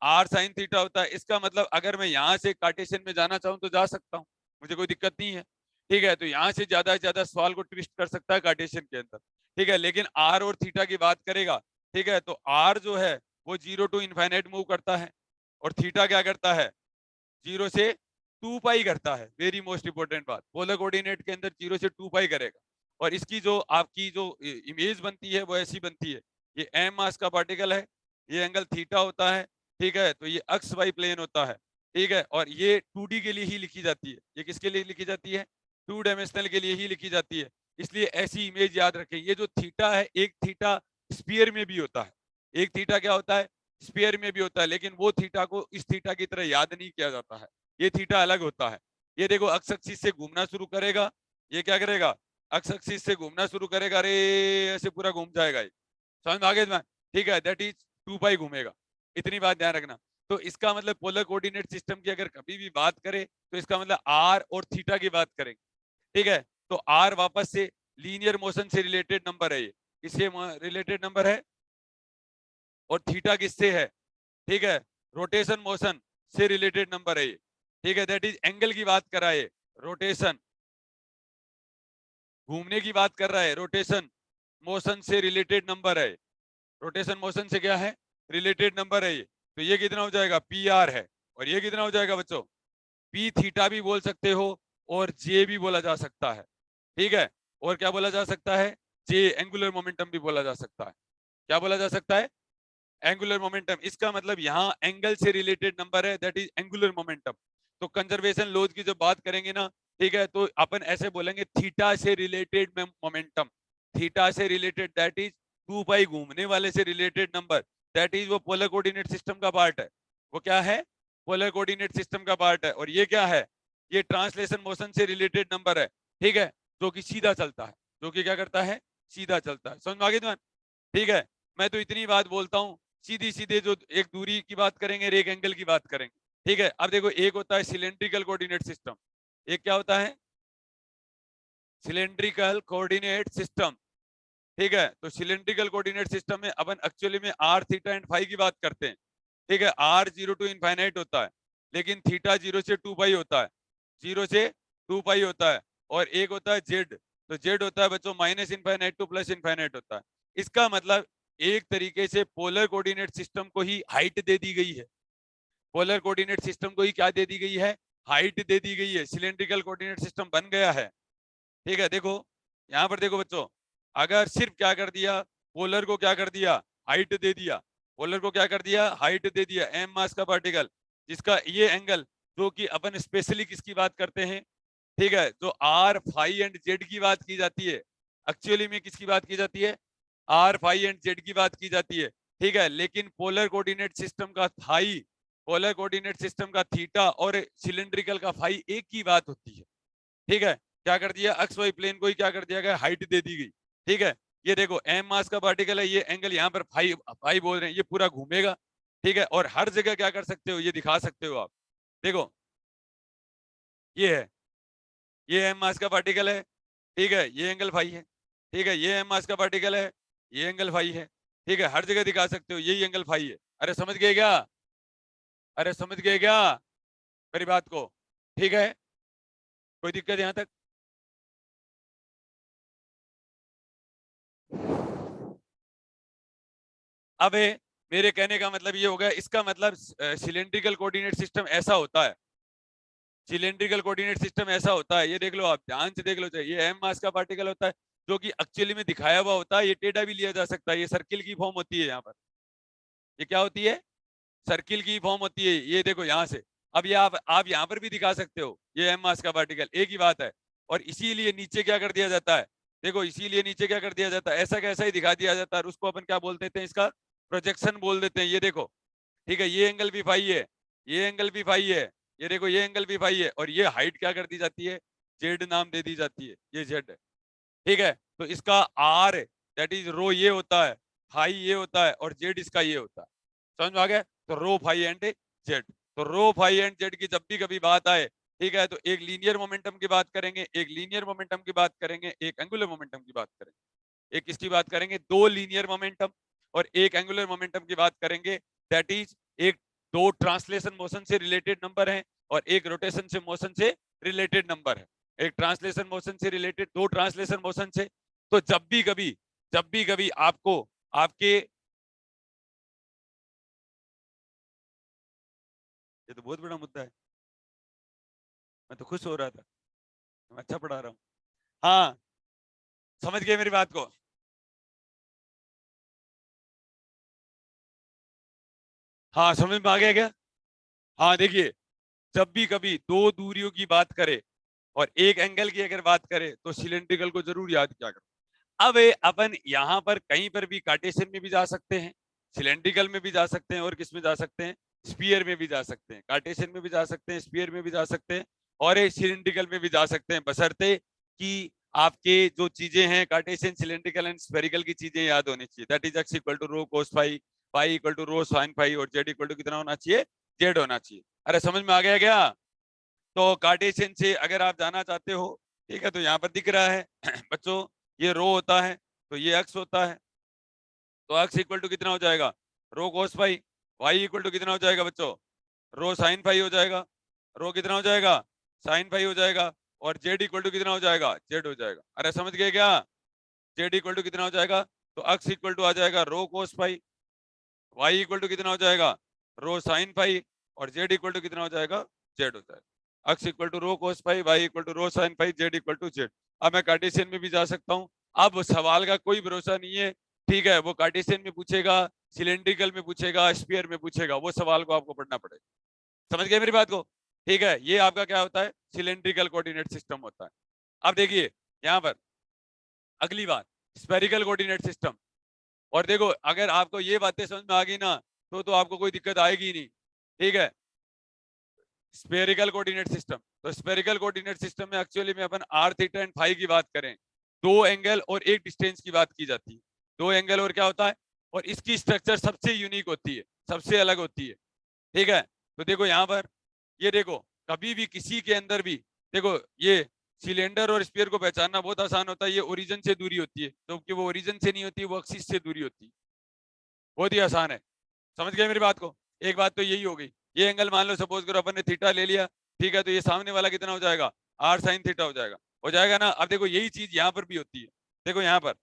आर साइन थीटा होता है। इसका मतलब अगर मैं यहाँ से कार्टेशियन में जाना चाहूँ तो जा सकता हूँ, मुझे कोई दिक्कत नहीं है, ठीक है। तो यहाँ से ज्यादा से ज्यादा सवाल को ट्विस्ट कर सकता है कार्टेशियन के अंदर, ठीक है। लेकिन आर और थीटा की बात करेगा, ठीक है, तो आर जो है वो 0 टू इनफाइनाइट मूव करता है, और थीटा क्या करता है? 0 से 2 पाई करता है। वेरी मोस्ट इंपोर्टेंट बात, पोलर कोऑर्डिनेट के अंदर 0 से 2 पाई करेगा। और इसकी जो आपकी जो इमेज बनती है वो ऐसी बनती है, ये एम मास का पार्टिकल है, ये एंगल थीटा होता है, ठीक है, तो ये एक्स वाई प्लेन होता है, ठीक है, और ये 2D के लिए ही लिखी जाती है। ये किसके लिए लिखी जाती है? 2 डायमेंशनल के लिए ही लिखी जाती है। इसलिए ऐसी इमेज याद रखें। ये जो थीटा है, एक थीटा स्पीयर में भी होता है, एक थीटा क्या होता है? स्पीयर में भी होता है, लेकिन वो थीटा को इस थीटा की तरह याद नहीं किया जाता है, ये थीटा अलग होता है। ये देखो अक्स एक्सिस से घूमना शुरू करेगा, ये क्या करेगा? अक्स एक्सिस से घूमना शुरू करेगा, अरे ऐसे पूरा घूम जाएगा ये। समझ में आ गया? ठीक है, दैट इज 2 पाई घूमेगा। इतनी बात ध्यान रखना। तो इसका मतलब पोलर कोऑर्डिनेट सिस्टम की अगर कभी भी बात करें तो इसका मतलब आर और थीटा की बात करेंगे, ठीक है। तो आर वापस से लीनियर मोशन से रिलेटेड नंबर है, ये इससे रिलेटेड नंबर है, और थीटा किससे है? ठीक है, रोटेशन मोशन से रिलेटेड नंबर है ये, ठीक है। दैट इज एंगल की बात कर रहा है, रोटेशन घूमने की बात कर रहा है, रोटेशन मोशन से रिलेटेड नंबर है, रोटेशन मोशन से क्या है? रिलेटेड नंबर है ये। तो ये कितना हो जाएगा? पी आर है। और ये कितना हो जाएगा बच्चों? पी थीटा भी बोल सकते हो, और जे भी बोला जा सकता है, ठीक है। और क्या बोला जा सकता है? जे एंगुलर मोमेंटम भी बोला जा सकता है। क्या बोला जा सकता है? Angular momentum. इसका मतलब यहाँ एंगल से रिलेटेड नंबर है, दैट इज एंगुलर मोमेंटम। तो कंजर्वेशन लॉज की जब बात करेंगे ना, ठीक है, तो अपन ऐसे बोलेंगे थीटा से रिलेटेड मोमेंटम, थीटा से रिलेटेड, दैट इज 2 पाई घूमने वाले से रिलेटेड नंबर, दैट इज वो पोलर कोऑर्डिनेट सिस्टम का पार्ट है। वो क्या है? पोलर कोऑर्डिनेट सिस्टम का पार्ट है। और ये क्या है? ये ट्रांसलेशन मोशन से रिलेटेड नंबर है, ठीक है, जो कि सीधा चलता है, जो कि क्या करता है? सीधा चलता है। समझ में आ गई तुम्हें? ठीक है, मैं तो इतनी बात बोलता हूँ। सीधी सीधे जो एक दूरी की बात करेंगे और एक एंगल की बात करेंगे, ठीक है। अब देखो, एक होता है सिलेंड्रिकल कोऑर्डिनेट सिस्टम, एक क्या होता है? सिलेंड्रिकल कोऑर्डिनेट सिस्टम, ठीक है। तो सिलेंड्रिकल कोऑर्डिनेट सिस्टम में अपन एक्चुअली में आर थीटा एंड फाई की बात करते हैं, ठीक है। आर 0 टू इनफाइनाइट होता है, लेकिन थीटा 0 से 2 पाई होता है, 0 से 2 पाई होता है। और एक होता है जेड, तो जेड होता है बच्चों minus infinite two plus infinite होता है। इसका मतलब एक तरीके से पोलर कोऑर्डिनेट सिस्टम को ही हाइट दे दी गई है, पोलर कोऑर्डिनेट सिस्टम को ही क्या दे दी गई है? हाइट दे दी गई है, सिलेंड्रिकल कोऑर्डिनेट सिस्टम बन गया है, ठीक है। देखो यहाँ पर देखो बच्चों, अगर सिर्फ क्या कर दिया, पोलर को क्या कर दिया? हाइट दे दिया, पोलर को क्या कर दिया? हाइट दे दिया, एम मास का पार्टिकल, जिसका ये एंगल, जो कि अपन स्पेशली किसकी बात करते हैं, ठीक है, जो आर फाई एंड जेड की बात की जाती है, एक्चुअली में किसकी बात की जाती है? आर फाई एंड जेड की बात की जाती है, ठीक है। लेकिन पोलर कोऑर्डिनेट सिस्टम का थाई, पोलर कोऑर्डिनेट सिस्टम का थीटा और सिलेंड्रिकल का फाई एक ही बात होती है, ठीक है। क्या कर दिया? एक्स वाई प्लेन को ही क्या कर दिया गया? हाइट दे दी गई, ठीक है। ये देखो एम मास का पार्टिकल है, ये एंगल यहाँ पर फाई फाई बोल रहे हैं, ये पूरा घूमेगा, ठीक है। और हर जगह क्या कर सकते हो? ये दिखा सकते हो आप। देखो ये है, ये एम मास का पार्टिकल है, ठीक है, ये एंगल फाई है, ठीक है, ये एम मास का पार्टिकल है, ये एंगल फाई है, ठीक है। हर जगह दिखा सकते हो यही एंगल फाई है। अरे समझ गए क्या? अरे समझ गए क्या मेरी बात को? ठीक है, कोई दिक्कत यहाँ तक? अब मेरे कहने का मतलब ये हो गया, इसका मतलब सिलेंड्रिकल कोऑर्डिनेट सिस्टम ऐसा होता है, सिलेंड्रिकल कोऑर्डिनेट सिस्टम ऐसा होता है, ये देख लो आप ध्यान से देख लो, चाहिए ये एम मास का पार्टिकल होता है, जो कि एक्चुअली में दिखाया हुआ होता है, ये टेढ़ा भी लिया जा सकता है, ये सर्किल की फॉर्म होती है यहाँ पर। ये क्या होती है? सर्किल की फॉर्म होती है, ये देखो यहाँ से। अब ये आप यहाँ पर भी दिखा सकते हो, ये एम मास का पार्टिकल, एक ही बात है। और इसीलिए नीचे क्या कर दिया जाता है, देखो इसीलिए नीचे क्या कर दिया जाता है, ऐसा कैसा ही दिखा दिया जाता है, और उसको अपन क्या बोल देते हैं, इसका प्रोजेक्शन बोल देते हैं। ये देखो, ठीक है, ये एंगल भी फाई है, ये एंगल भी फाई है, ये देखो ये एंगल भी फाई है, और ये हाइट क्या कर दी जाती है, जेड नाम दे दी जाती है, ये जेड है। ठीक है, तो इसका आर दैट इज रो ये होता है, फाई ये होता है, और जेड इसका ये होता है। समझ में आ गया? तो रो फाई एंड जेड। तो रो फाई एंड जेड की जब भी कभी बात आए, ठीक है, तो एक लीनियर मोमेंटम की बात करेंगे, एक लीनियर मोमेंटम की बात करेंगे, एक एंगुलर मोमेंटम की बात करेंगे। एक किसकी बात करेंगे, दो लीनियर मोमेंटम और एक एंगुलर मोमेंटम की बात करेंगे। दैट इज एक दो ट्रांसलेशन मोशन से रिलेटेड नंबर है और एक रोटेशन से मोशन से रिलेटेड नंबर है। एक ट्रांसलेशन मोशन से रिलेटेड, दो ट्रांसलेशन मोशन से। तो जब भी कभी आपको आपके, ये तो बहुत बड़ा मुद्दा है, मैं तो खुश हो रहा था, मैं अच्छा पढ़ा रहा हूँ। हाँ, समझ गए मेरी बात को? हाँ, समझ में आ गया क्या? हाँ, देखिए, जब भी कभी दो दूरियों की बात करे और एक एंगल की अगर बात करे तो सिलेंड्रिकल को जरूर याद किया करो। अब अपन यहाँ पर कहीं पर भी कार्टेशियन में भी जा सकते हैं, सिलेंड्रिकल में भी जा सकते हैं, और किस में जा सकते हैं, स्फीयर में भी जा सकते हैं। कार्टेशियन में भी जा सकते हैं, स्फीयर में भी जा सकते हैं, और सिलिंड्रिकल में भी जा सकते हैं, बशर्ते कि आपके जो चीजें हैं कार्टेशियन, सिलेंड्रिकल एंड स्फेरिकल की चीजें याद होनी चाहिए। That is x equal to rho cos phi, phi equal to rho sine phi, और जेड इक्वल टू कितना होना चाहिए, जेड होना चाहिए। अरे समझ में आ गया क्या? तो कार्टेशियन से अगर आप जाना चाहते हो, ठीक है, तो यहाँ पर दिख रहा है बच्चों, ये रो होता है, तो ये एक्स होता है, तो एक्स इक्वल टू कितना हो जाएगा, rho cos phi. Y equal to कितना हो जाएगा बच्चों, रो साइन फाई हो जाएगा। रो कितना हो जाएगा, साइन फाई हो जाएगा। और जेड इक्वल टू कितना हो जाएगा, जेड हो जाएगा। अरे समझ गए क्या? जेड इक्वल टू कितना हो जाएगा, तो एक्स इक्वल टू आ जाएगा rho cos phi, Y equal to कितना हो जाएगा, रो साइन फाई, और जेड इक्वल टू कितना हो जाएगा, जेड हो जाएगा। X equal to rho cos phi, Y equal to rho sine phi, Z equal to Z. अब मैं कार्टेशियन में भी जा सकता हूँ। अब सवाल का कोई भरोसा नहीं है, ठीक है, वो कार्टेशियन में पूछेगा, सिलेंड्रिकल में पूछेगा, स्फीयर में पूछेगा, वो सवाल को आपको पढ़ना पड़ेगा। समझ गए मेरी बात को? ठीक है, ये आपका क्या होता है, सिलेंड्रिकल कोऑर्डिनेट सिस्टम होता है। अब देखिए यहाँ पर अगली बात, स्फेरिकल कोऑर्डिनेट सिस्टम। और देखो, अगर आपको ये बातें समझ में आ गई ना, तो आपको कोई दिक्कत आएगी ही नहीं। ठीक है, स्फेरिकल कोऑर्डिनेट सिस्टम, तो स्फेरिकल कोऑर्डिनेट सिस्टम में एक्चुअली में अपन आर थीटा एंड फाई की बात करें, दो एंगल और एक डिस्टेंस की बात की जाती है। दो एंगल और क्या होता है, और इसकी स्ट्रक्चर सबसे यूनिक होती है, सबसे अलग होती है। ठीक है, तो देखो यहाँ पर, ये देखो, कभी भी किसी के अंदर भी देखो, ये सिलेंडर और स्फीयर को पहचानना बहुत आसान होता है, ये ओरिजिन से दूरी होती है, क्योंकि वो ओरिजिन से नहीं होती, वो एक्सिस से दूरी होती है। बहुत ही आसान है। समझ गए मेरी बात को? एक बात तो यही हो गई। ये एंगल मान लो, सपोज करो अपन ने थीटा ले लिया, ठीक है, तो ये सामने वाला कितना हो जाएगा, आर साइन थीटा हो जाएगा ना। अब देखो यही चीज यहाँ पर भी होती है, देखो यहाँ पर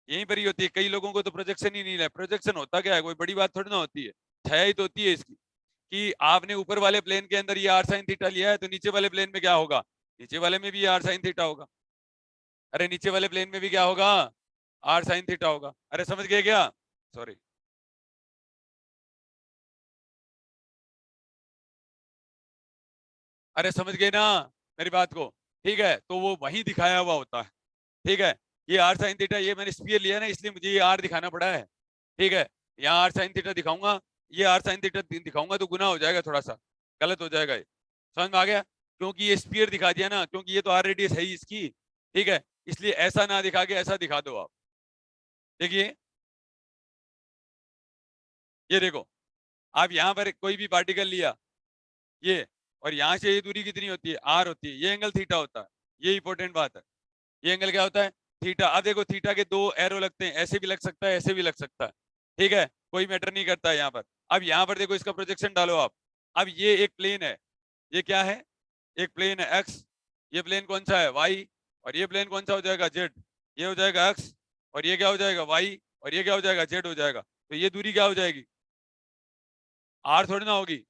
यहीं पर ही होती है। कई लोगों को तो प्रोजेक्शन ही नहीं है। प्रोजेक्शन होता क्या है, कोई बड़ी बात थोड़ी ना होती है, छाया ही तो होती है इसकी, कि आपने ऊपर वाले प्लेन के अंदर ये आर साइन थीटा लिया है, तो नीचे वाले प्लेन में क्या होगा, नीचे वाले में भी आर साइन थीटा होगा। अरे नीचे वाले प्लेन में भी क्या होगा, आर साइन थीटा होगा। अरे समझ गए क्या? सॉरी, अरे समझ गए ना मेरी बात को? ठीक है, तो वो वही दिखाया हुआ होता है। ठीक है, ये आर साइन थीटा, ये मैंने स्फीयर लिया ना, इसलिए मुझे ये आर दिखाना पड़ा है। ठीक है, यहाँ आर साइन थीटा दिखाऊंगा, ये आर साइन थीटा दिखाऊंगा तो गुना हो जाएगा, थोड़ा सा गलत हो जाएगा ये। समझ में आ गया? क्योंकि ये स्फीयर दिखा दिया ना, क्योंकि ये तो आर रेडियस है ही इसकी। ठीक है, इसलिए ऐसा ना दिखा के ऐसा दिखा दो आप। देखिए, ये देखो, आप यहाँ पर कोई भी पार्टिकल लिया, ये, और यहाँ से ये दूरी कितनी होती है, आर होती है, ये एंगल थीटा होता है। ये इंपॉर्टेंट बात है, ये एंगल क्या होता है, थीटा। अब देखो, थीटा के दो एरो लगते हैं, ऐसे भी लग सकता है, ऐसे भी लग सकता है। ठीक है, कोई मैटर नहीं करता है यहाँ पर। अब यहाँ पर देखो, इसका प्रोजेक्शन डालो आप। अब ये एक प्लेन है, ये क्या है, एक प्लेन है एक्स, ये प्लेन कौन सा है, वाई, और ये प्लेन कौन सा हो जाएगा, जेड। ये हो जाएगा एक्स, और ये क्या हो जाएगा, वाई, और ये क्या हो जाएगा, जेड हो जाएगा। तो ये दूरी क्या हो जाएगी, आर थोड़ी ना होगी,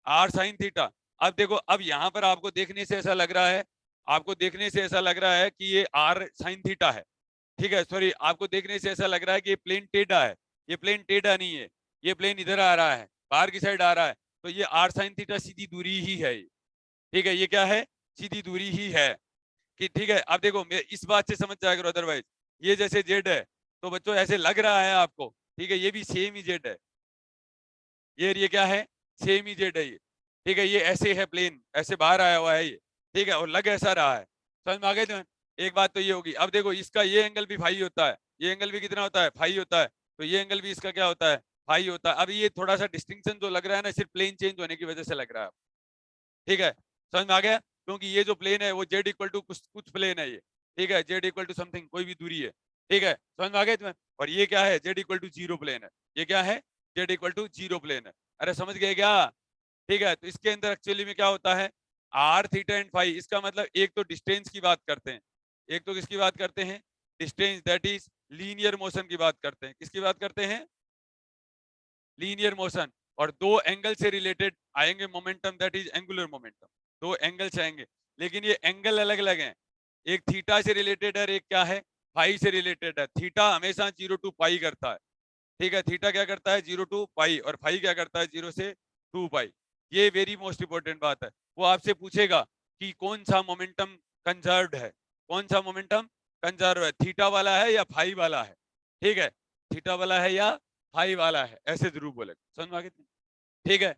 आर साइन थीटा। अब देखो, अब यहाँ पर आपको देखने से ऐसा लग रहा है, आपको देखने से ऐसा लग रहा है कि ये आर साइन थीटा है। ठीक है, सॉरी, आपको देखने से ऐसा लग रहा है कि ये प्लेन टेढ़ा है। ये प्लेन टेढ़ा नहीं है, ये प्लेन इधर आ रहा है। बाहर की साइड आ रहा है, तो ये r sin थीटा सीधी दूरी ही है, ठीक है, ये क्या है, सीधी दूरी ही है कि ठीक है। अब देखो इस बात से समझ जाया करो, अदरवाइज ये जैसे जेड है तो बच्चों ऐसे लग रहा है आपको, ठीक है, ये भी सेम ही जेड है, ये क्या है, सेम ही जेड है ये, ठीक है, ये ऐसे है प्लेन, ऐसे बाहर आया हुआ है ये, ठीक है, और लग ऐसा रहा है, समझ में आ गए तुम्हें। एक बात तो ये होगी। अब देखो इसका ये एंगल भी फाई होता है, ये एंगल भी कितना होता है, फाई होता है, तो ये एंगल भी इसका क्या होता है, फाई होता है। अब ये थोड़ा सा डिस्टिंक्शन जो लग रहा है ना, सिर्फ प्लेन चेंज होने की वजह से लग रहा है, ठीक है, समझ में आ गया, क्योंकि ये जो प्लेन है वो जेड इक्वल टू कुछ कुछ प्लेन है ये, ठीक है, जेड इक्वल टू समथिंग कोई भी दूरी है, ठीक है, समझ में आ गया तुम्हें। और ये क्या है, z equal to zero plane है, ये क्या है, z equal to zero plane है। अरे समझ गए क्या, ठीक है। तो इसके अंदर एक्चुअली में क्या होता है, आर थीटा एंड फाई, इसका मतलब एक तो डिस्टेंस की बात करते हैं, एक तो किसकी बात करते हैं, distance, that is linear motion की बात करते हैं, किसकी बात करते हैं, लीनियर मोशन। और दो एंगल से रिलेटेड आएंगे momentum, that is angular momentum, दो एंगल से आएंगे, लेकिन ये एंगल अलग अलग हैं, एक थीटा से रिलेटेड है, एक क्या है, फाई से रिलेटेड है। थीटा हमेशा 0 टू पाई करता है, ठीक है, थीटा क्या करता है, 0 टू पाई, और फाई क्या करता है, 0 से 2 पाई। ये वेरी मोस्ट इंपॉर्टेंट बात है। वो आपसे पूछेगा कि कौन सा मोमेंटम कंजर्व्ड है, कौन सा मोमेंटम कंजर्व है, थीटा वाला है या फाई वाला है, ठीक है, थीटा वाला है या फाई वाला है, ऐसे जरूर बोले, समझ में आ गई, ठीक है।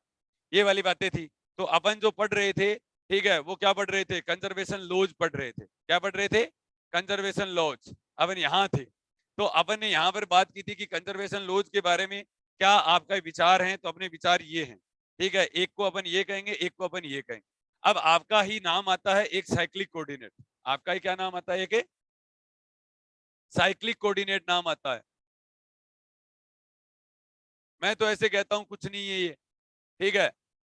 ये वाली बातें थी। तो अपन जो पढ़ रहे थे, ठीक है, वो क्या पढ़ रहे थे, कंजर्वेशन लॉज पढ़ रहे थे, क्या पढ़ रहे थे, कंजर्वेशन लॉज। अपन यहाँ थे, तो अपन ने यहाँ पर बात की थी कि कंजर्वेशन लॉज के बारे में क्या आपका विचार है, तो अपने विचार ये हैं, ठीक है, एक को अपन ये कहेंगे, एक को अपन ये कहेंगे। अब आपका ही नाम आता है एक साइक्लिक कोऑर्डिनेट, आपका ही क्या नाम आता है, एक साइक्लिक कोऑर्डिनेट नाम आता है। मैं तो ऐसे कहता हूँ कुछ नहीं है ये, ठीक है,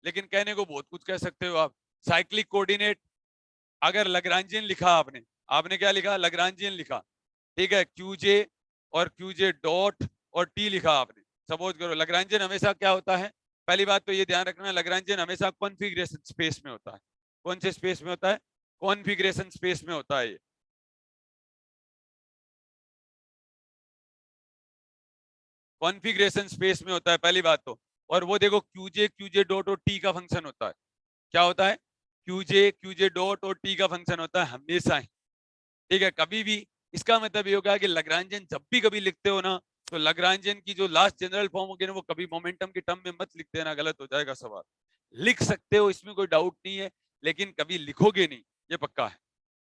लेकिन कहने को बहुत कुछ कह सकते हो आप। साइक्लिक कोऑर्डिनेट, अगर लग्रांजियन लिखा आपने, आपने क्या लिखा, लग्रांजियन लिखा, ठीक है, क्यूजे और क्यूजे डॉट और टी लिखा आपने। सपोज करो लग्रांजियन हमेशा क्या होता है, पहली बात तो ये ध्यान रखना, लग्रांजियन हमेशा कॉन्फ़िगरेशन स्पेस में होता है। कौन से स्पेस में होता है, कॉन्फ़िगरेशन स्पेस में होता है ये, कॉन्फ़िगरेशन स्पेस में होता है पहली बात तो। और वो देखो क्यूजे क्यूजे डॉट और टी का फंक्शन होता है, क्या होता है, क्यूजे क्यूजे डॉट और टी का फंक्शन होता है हमेशा ही, ठीक है, कभी भी। इसका मतलब ये होगा कि लग्रांजियन जब भी कभी लिखते हो ना, तो लग्रांजियन की जो लास्ट जनरल फॉर्म होगी ना, वो कभी मोमेंटम के टर्म में मत लिख देना, गलत हो जाएगा सवाल। लिख सकते हो, इसमें कोई डाउट नहीं है, लेकिन कभी लिखोगे नहीं, ये पक्का है।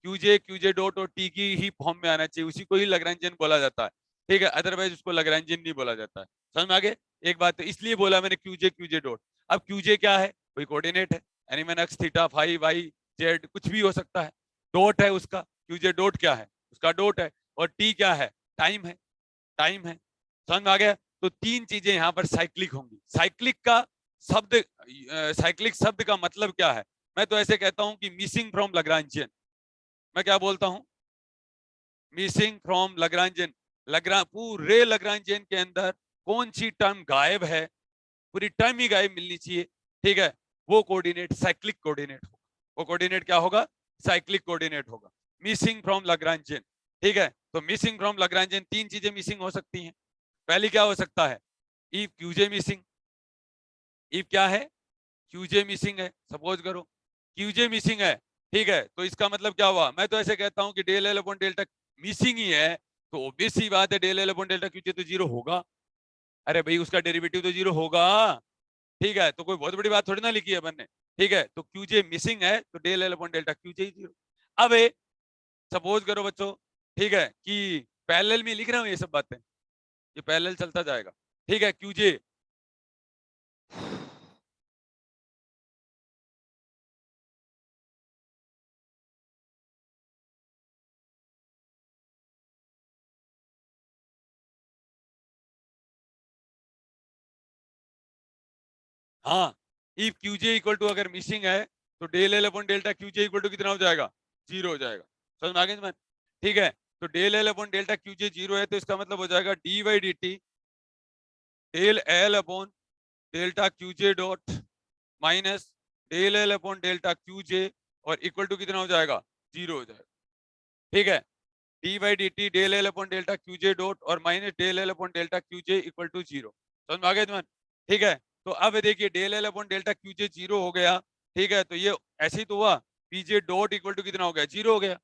क्यूजे क्यूजे डॉट और टी की ही फॉर्म में आना चाहिए, उसी को ही लग्रांजियन बोला जाता है, ठीक है, अदरवाइज उसको लग्रांजियन नहीं बोला जाता है। समझ में आगे, एक बात तो इसलिए बोला मैंने क्यूजे क्यूजे डॉट। अब क्यूजे क्या है, कोई कोऑर्डिनेट है, anyone X theta phi Y Z कुछ भी हो सकता है, डॉट है उसका, क्यूजे डॉट क्या है, उसका डॉट है, और टी क्या है, टाइम है, टाइम है, समझ में आ गया। तो तीन चीजें यहाँ पर साइक्लिक होंगी। साइक्लिक का शब्द, साइक्लिक शब्द का मतलब क्या है, मैं तो ऐसे कहता हूं कि मिसिंग फ्रॉम लग्रांजियन। मैं क्या बोलता हूं, मिसिंग फ्रॉम लग्रांजियन। पूरे लग्रांजियन के अंदर कौन सी टर्म गायब है, पूरी टर्म ही गायब मिलनी चाहिए, ठीक है, वो कोऑर्डिनेट साइक्लिक कोऑर्डिनेट होगा, वो कोऑर्डिनेट क्या होगा, साइक्लिक कोऑर्डिनेट होगा, मिसिंग फ्रॉम लग्रांजियन, ठीक है। तो मिसिंग फ्रॉम लग्रांजियन तीन चीजें मिसिंग हो सकती हैं। पहली क्या हो सकता है, इफ क्यूजे मिसिंग, इफ क्या है, क्यूजे मिसिंग है, सपोज करो क्यूजे मिसिंग है, ठीक है, तो इसका मतलब क्या हुआ, मैं तो ऐसे कहता हूं कि del L upon delta missing ही है, तो ऑब्वियस सी बात है del L upon delta QJ तो जीरो होगा। अरे भाई उसका डेरिवेटिव तो जीरो होगा, ठीक है, तो कोई बहुत बड़ी बात थोड़ी ना लिखी है अपन ने, ठीक है, तो क्यूजे मिसिंग है तो del L upon delta QJ ही जीरो। अब सपोज करो बच्चों, ठीक है, कि पैरेलल में लिख रहा हूँ ये सब बातें, ये पैरेलल चलता जाएगा, ठीक है, क्यूजे, हाँ, इफ क्यूजे इक्वल टू अगर मिसिंग है तो del L upon delta QJ equal to कितना हो जाएगा, जीरो हो जाएगा। समझ में आ गया, ठीक है। तो del L upon delta QJ zero है, तो इसका मतलब हो जाएगा D by D T del L upon delta QJ dot minus del L upon delta QJ, और इक्वल टू कितना हो जाएगा, जीरो हो जाएगा, ठीक है। D by D T del L upon delta QJ dot और minus del L upon delta QJ equal to zero. समझ में आ गया तुम्हारे, ठीक है। तो अब देखिए del L upon delta QJ zero हो गया, ठीक है, तो ये ऐसे ही तो हुआ, पीजे डॉट इक्वल टू कितना हो गया, जीरो हो गया।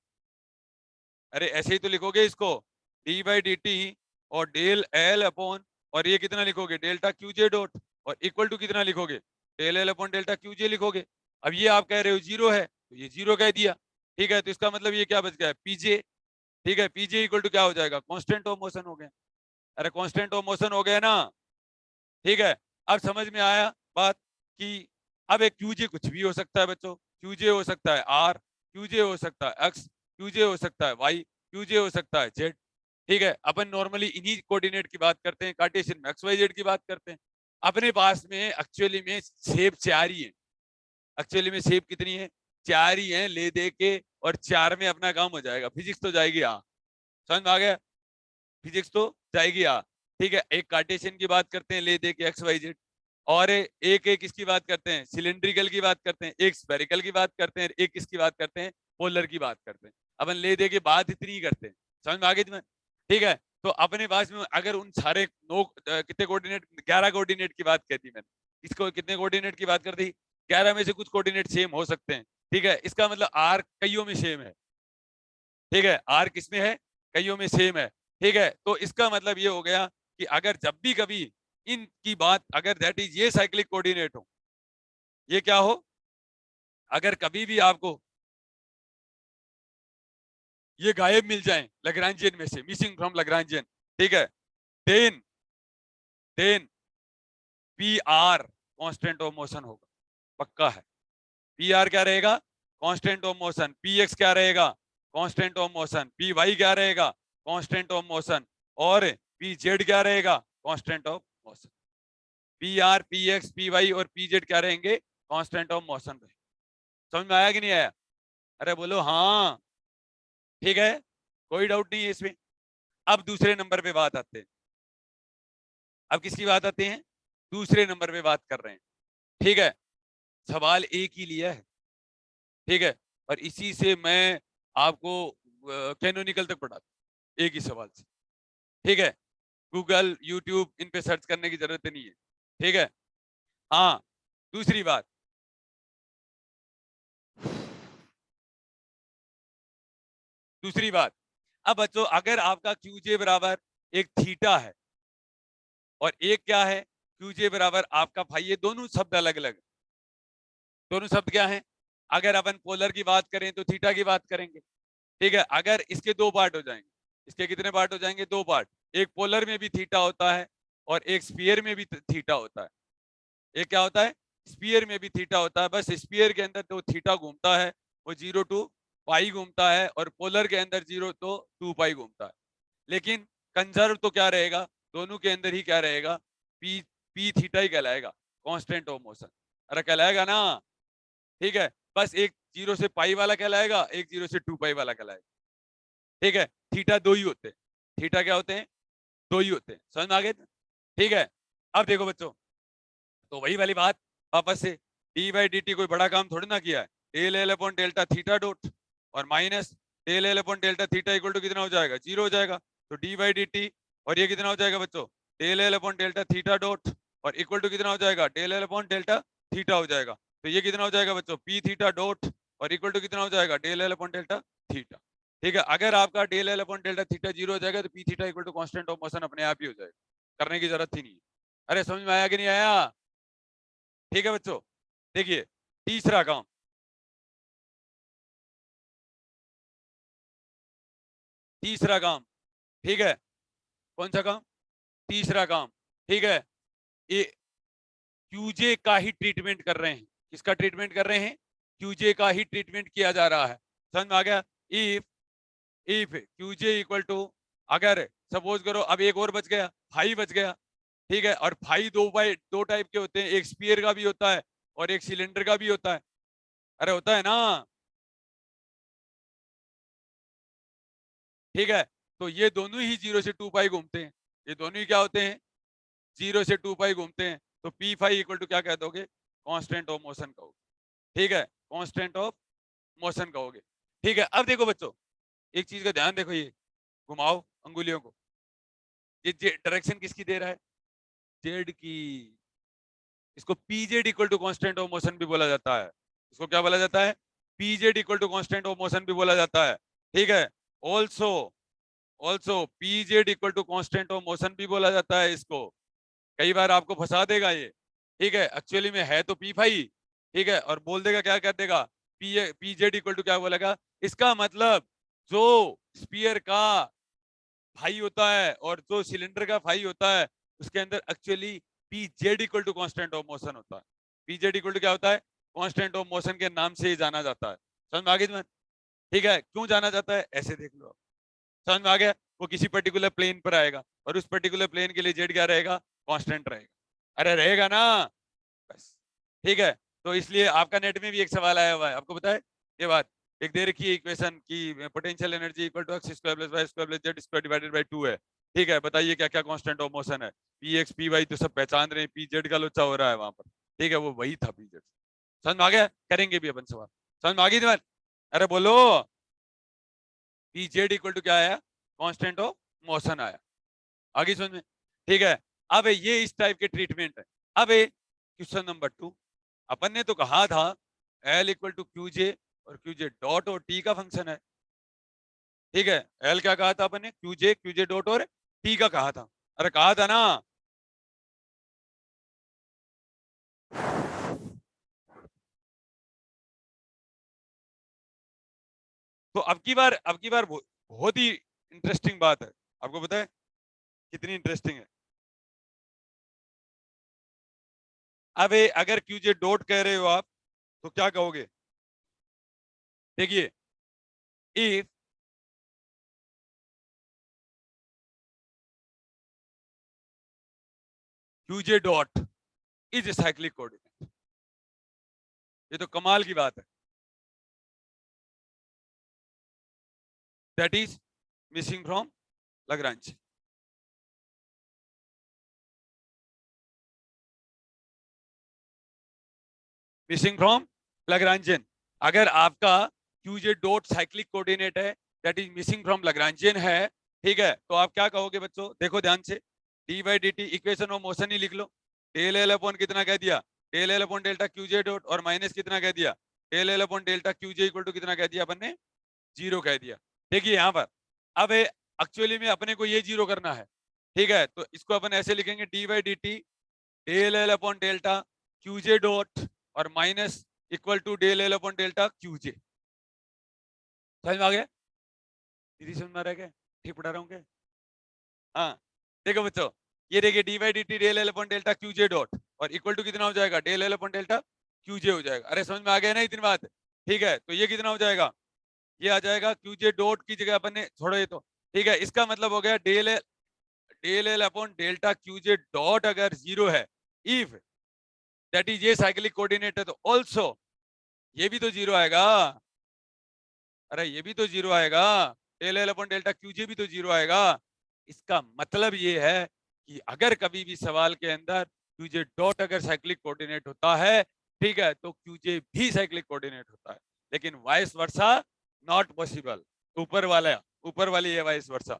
अरे ऐसे ही तो लिखोगे इसको, डी बाई डी टी और डेल एल अपॉन, और ये कितना लिखोगे, डेल्टा क्यूजे डॉट, और इक्वल टू कितना लिखोगे, del L upon delta q j लिखोगे। अब ये आप कह रहे हो जीरो है, तो ये जीरो कह दिया, ठीक है, तो इसका मतलब ये क्या बच गया, पीजे, ठीक है, पीजे इक्वल टू क्या हो जाएगा, कांस्टेंट ऑफ मोशन हो गया। अरे कांस्टेंट ऑफ मोशन हो गया ना, ठीक है। अब समझ में आया बात कि अब एक क्यूजे कुछ भी हो सकता है बच्चों, क्यूजे हो सकता है आर, क्यूजे हो सकता है एक्स, क्यूजे हो सकता है वाई, क्यूजे हो सकता है जेड, ठीक है। अपन नॉर्मली इन्हीं कोऑर्डिनेट की बात करते हैं, कार्टेशियन में एक्स वाई जेड की बात करते हैं। अपने पास में एक्चुअली में शेप चार ही है, एक्चुअली में शेप कितनी है, चार ही है, ले दे के और चार में अपना काम हो जाएगा, फिजिक्स तो जाएगी हाँ, समझ में आ गया, फिजिक्स तो जाएगी हाँ, ठीक है। एक कार्टेशियन की बात करते हैं, ले दे के एक्स वाई जेड, और एक एक इसकी बात करते हैं, सिलेंड्रिकल की बात करते हैं, एक स्फेरिकल की बात करते हैं, एक किसकी बात करते हैं, पोलर की बात करते हैं। अपन ले दे के बात इतनी ही करते हैं, समझ में आ गई तुम्हें, ठीक है। तो अपने पास में अगर उन सारे नो कितने कोऑर्डिनेट, 11 कोऑर्डिनेट की बात कहती मैंने, इसको कितने कोऑर्डिनेट की बात कर दी, 11 में से कुछ कोऑर्डिनेट सेम हो सकते हैं, ठीक है, इसका मतलब आर कईयों में सेम है, ठीक है, आर किसमें है, कईयों में सेम है, ठीक है। तो इसका मतलब ये हो गया कि अगर जब भी कभी इनकी बात, अगर दैट इज ये साइक्लिक कोऑर्डिनेट हो, ये क्या हो, अगर कभी भी आपको ये गायब मिल जाए लैग्रांजियन में से, मिसिंग फ्रॉम लैग्रांजियन, ठीक है, then then p r constant of motion होगा, पक्का है। पी आर क्या रहेगा, constant of motion, p x क्या रहेगा, constant of motion, p y क्या रहेगा, कांस्टेंट ऑफ मोशन, और पी जेड क्या रहेगा, constant of motion. P r, p x, p y और पी जेड क्या रहेंगे, कांस्टेंट ऑफ मोशन रहेंगे। समझ में आया कि नहीं आया, अरे बोलो हाँ, ठीक है, कोई डाउट नहीं है इसमें। अब दूसरे नंबर पे बात आते हैं, अब किसकी बात आते हैं, दूसरे नंबर पे बात कर रहे हैं, ठीक है। सवाल एक ही लिया है, ठीक है, और इसी से मैं आपको कैनोनिकल तक पढ़ाता हूं, एक ही सवाल से, ठीक है। गूगल यूट्यूब इन पे सर्च करने की जरूरत नहीं है, ठीक है। हाँ, दूसरी बात, दूसरी बात, अब बच्चों अगर आपका क्यूजे बराबर एक थीटा है और एक क्या है, क्यूजे बराबर आपका भाई, ये दोनों शब्द अलग अलग है, दोनों शब्द क्या है, अगर अपन पोलर की बात करें तो थीटा की बात करेंगे, ठीक है। अगर इसके दो पार्ट हो जाएंगे, इसके कितने पार्ट हो जाएंगे, दो पार्ट, एक पोलर में भी थीटा होता है और एक स्फीयर में भी थीटा होता है। एक क्या होता है, स्पीयर में भी थीटा होता है, बस स्पीयर के अंदर तो थीटा घूमता है, वो 0 टू पाई घूमता है, और पोलर के अंदर 0 तो 2 पाई घूमता है। लेकिन कंजर्व तो क्या रहेगा, दोनों के अंदर ही क्या रहेगा, पी पी थीटा ही कहलाएगा, कांस्टेंट ऑफ मोशन, अरे कहलाएगा ना, ठीक है। बस एक 0 से पाई वाला कहलाएगा, एक 0 से 2 पाई वाला कहलाएगा, ठीक है। थीटा दो ही होते हैं, थीटा क्या होते हैं, दो ही होते हैं, समझ में आ गए, ठीक है। अब देखो बच्चों, तो वही वाली बात वापस से, डी बाई डी टी कोई बड़ा काम थोड़ी ना किया है, del L upon delta theta dot और minus del L upon delta theta equal to कितना हो जाएगा, जीरो हो जाएगा। तो डी बाई डी टी, और ये कितना हो जाएगा बच्चों, del L upon delta theta dot, और इक्वल टू कितना हो जाएगा, del L upon delta theta हो जाएगा। तो ये कितना हो जाएगा बच्चों, पी थीटा डॉट, और इक्वल टू कितना हो जाएगा, del L upon delta theta, ठीक है। अगर आपका del L upon delta theta zero हो जाएगा तो p theta equal to constant of motion अपने आप ही हो जाएगा, करने की जरूरत ही नहीं है। अरे समझ में आया कि नहीं आया, ठीक है बच्चों। देखिए तीसरा काम, तीसरा काम, ठीक है, कौन सा काम, तीसरा काम, ठीक है, ये क्यूजे का ही ट्रीटमेंट कर रहे हैं, किसका ट्रीटमेंट कर रहे हैं, क्यूजे का ही ट्रीटमेंट किया जा रहा है, समझ में आ गया। If if q j equal to, अगर सपोज करो अब एक और बच गया, फाई बच गया, ठीक है, और फाई दो टाइप के होते हैं, एक स्पीयर का भी होता है और एक सिलेंडर का भी होता है, अरे होता है ना, ठीक है। तो ये दोनों ही 0 से 2 पाई घूमते हैं, ये दोनों ही क्या होते हैं, 0 से 2 पाई घूमते हैं, तो पी फाई इक्वल टू क्या कह दोगे, कांस्टेंट ऑफ मोशन कहोगे, ठीक है, कांस्टेंट ऑफ मोशन कहोगे, ठीक है। अब देखो बच्चों, एक चीज का ध्यान देखो, ये घुमाओ अंगुलियों को, ये डायरेक्शन किसकी दे रहा है, जेड की, इसको p z equal to constant of motion भी बोला जाता है। इसको क्या बोला जाता है? P z equal to constant of motion भी बोला जाता है। ठीक है, also also p z equal to constant of motion भी बोला जाता है इसको। कई बार आपको फंसा देगा ये। ठीक है, एक्चुअली में है तो पी फाइव, ठीक है, और बोल देगा क्या कर देगा, पीजेड इक्वल टू क्या बोलेगा। इसका मतलब जो स्पीयर का फाई होता है और जो सिलेंडर का फाई होता है उसके अंदर actually p z equal to constant of motion होता है। पी जेड इक्वल टू क्या होता है? कॉन्स्टेंट ऑफ मोशन के नाम से ही जाना जाता है। समझ में आ गई तुम्हें? ठीक है, क्यों जाना जाता है ऐसे देख लो। समझ में आ गया? वो किसी पर्टिकुलर प्लेन पर आएगा और उस पर्टिकुलर प्लेन के लिए जेड क्या रहेगा? कांस्टेंट रहेगा। अरे रहेगा ना, बस। ठीक है, तो इसलिए आपका नेट में भी एक सवाल आया हुआ है, आपको पता है ये बात? एक दे रखी है इक्वेशन की potential energy equal to x square plus y square plus z square divided by 2 है। ठीक है, बताइए क्या क्या कांस्टेंट ऑफ मोशन है? पी एक्स पी वाई तो सब पहचान रहे हैं, पी जेड का लोचा हो रहा है वहां पर। ठीक है, वो वही था पी जेड। समझ में आ गया? करेंगे भी अपन सवाल। समझ में आ गई तुम्हारे? अरे बोलो। पी जेड इक्वल टू क्या आया? कांस्टेंट ऑफ मोशन आया। आगे समझ में? ठीक है, अब ये इस टाइप के ट्रीटमेंट है। अब क्वेश्चन नंबर 2, अपन ने तो कहा था एल इक्वल टू क्यू जे और क्यू जे डॉट और टी का फंक्शन है। ठीक है, एल क्या कहा था अपन ने? क्यू जे डॉट और टी का कहा था। अरे कहा था ना। तो अब की बार बहुत ही इंटरेस्टिंग बात है। आपको पता है कितनी इंटरेस्टिंग है? अब अगर क्यू जे डॉट कह रहे हो आप तो क्या कहोगे? देखिए, if Q J dot is cyclic coordinate, ये तो कमाल की बात है। That is missing from Lagrange। Missing from Lagrangian। अगर आपका क्यूजे डॉट साइक्लिक कोऑर्डिनेट है that is missing from Lagrangian है, ठीक है, तो आप क्या कहोगे बच्चों? देखो ध्यान से, D by D T equation of motion ही लिख लो। डेल एल अपॉन कितना कह दिया? Del L upon delta QJ dot और माइनस कितना कह दिया? Del L upon delta QJ equal to कितना कह दिया अपन ने? 0 कह दिया। देखिए यहाँ पर अब एक्चुअली में अपने को ये 0 करना है। ठीक है, तो इसको अपन ऐसे लिखेंगे D by D T del L upon delta QJ dot और minus equal to del L upon delta QJ. समझ में आ गया? दीदी समझ में आ रहा है क्या? ठीक पढ़ा रहा हूँ क्या? हाँ, देखो बच्चों, ये देखिए D by D T del L upon delta QJ dot और इक्वल टू कितना हो जाएगा? Del L upon delta Q J हो जाएगा। अरे समझ में आ गया ना इतनी बात? ठीक है, तो ये कितना हो जाएगा? ये आ जाएगा क्यूजे डॉट की जगह अपन ने छोड़ो ये तो। ठीक है, इसका मतलब हो गया del L upon delta QJ dot अगर 0 है, इफ दैट इज ये साइक्लिक कोऑर्डिनेट है, तो ऑल्सो ये भी तो 0 आएगा। अरे ये भी तो 0 आएगा। Del L upon delta Q J भी तो 0 आएगा। इसका मतलब ये है कि अगर कभी भी सवाल के अंदर क्यूजे डॉट अगर साइक्लिक कोऑर्डिनेट होता है, ठीक है, तो क्यूजे भी साइक्लिक कोऑर्डिनेट होता है, लेकिन वाइस वर्सा नॉट पॉसिबल। ऊपर वाली है वाइस वर्सा।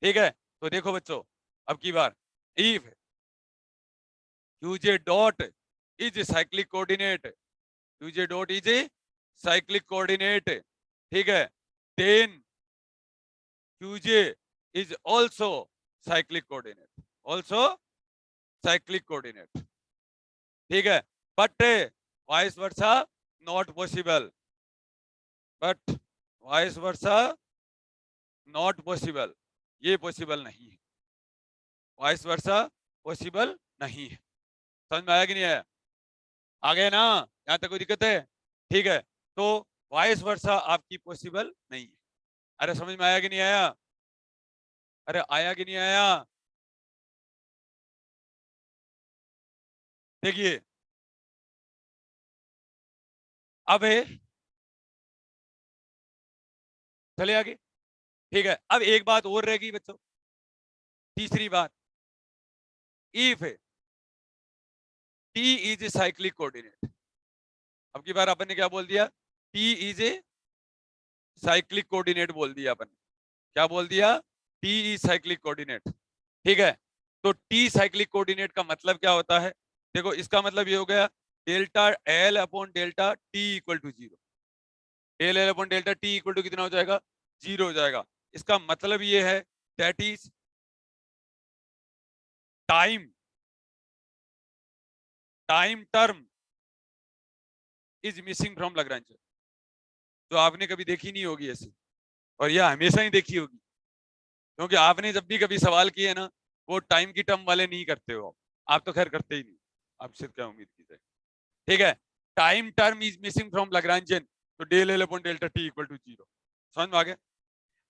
ठीक है, तो देखो बच्चों, अब की बार if QJ dot is cyclic coordinate, QJ dot is cyclic coordinate, ठीक है, then QJ is also cyclic coordinate, also cyclic coordinate. ठीक है, but vice versa not possible, but vice versa not possible, ये पॉसिबल नहीं है। Vice versa possible नहीं है। समझ में आया कि नहीं आया? आ गए ना? यहाँ तक कोई दिक्कत है? ठीक है, तो वाइस वर्सा आपकी पॉसिबल नहीं है। अरे समझ में आया कि नहीं आया? अरे आया कि नहीं आया? देखिए, अब चले आगे। ठीक है, अब एक बात और रहेगी बच्चों, तीसरी बात, if T is a cyclic coordinate. अब की बार अपन ने क्या बोल दिया? T is a cyclic coordinate बोल दिया अपन ने। क्या बोल दिया? T is cyclic coordinate. ठीक है, तो टी साइक्लिक कोऑर्डिनेट का मतलब क्या होता है? देखो इसका मतलब ये हो गया delta L upon delta T equal to 0। Del L upon delta T equal to कितना हो जाएगा? 0 हो जाएगा। इसका मतलब ये है that is time term is missing from Lagrange, जो आपने कभी देखी नहीं होगी ऐसी, और यह हमेशा ही देखी होगी, क्योंकि आपने जब भी कभी सवाल किए ना वो टाइम की टर्म वाले नहीं करते हो आप तो खैर करते ही नहीं, आपसे क्या उम्मीद की जाए। ठीक है, time term is missing from Lagrangian, तो del L upon delta T equal to 0। समझ में आ गया?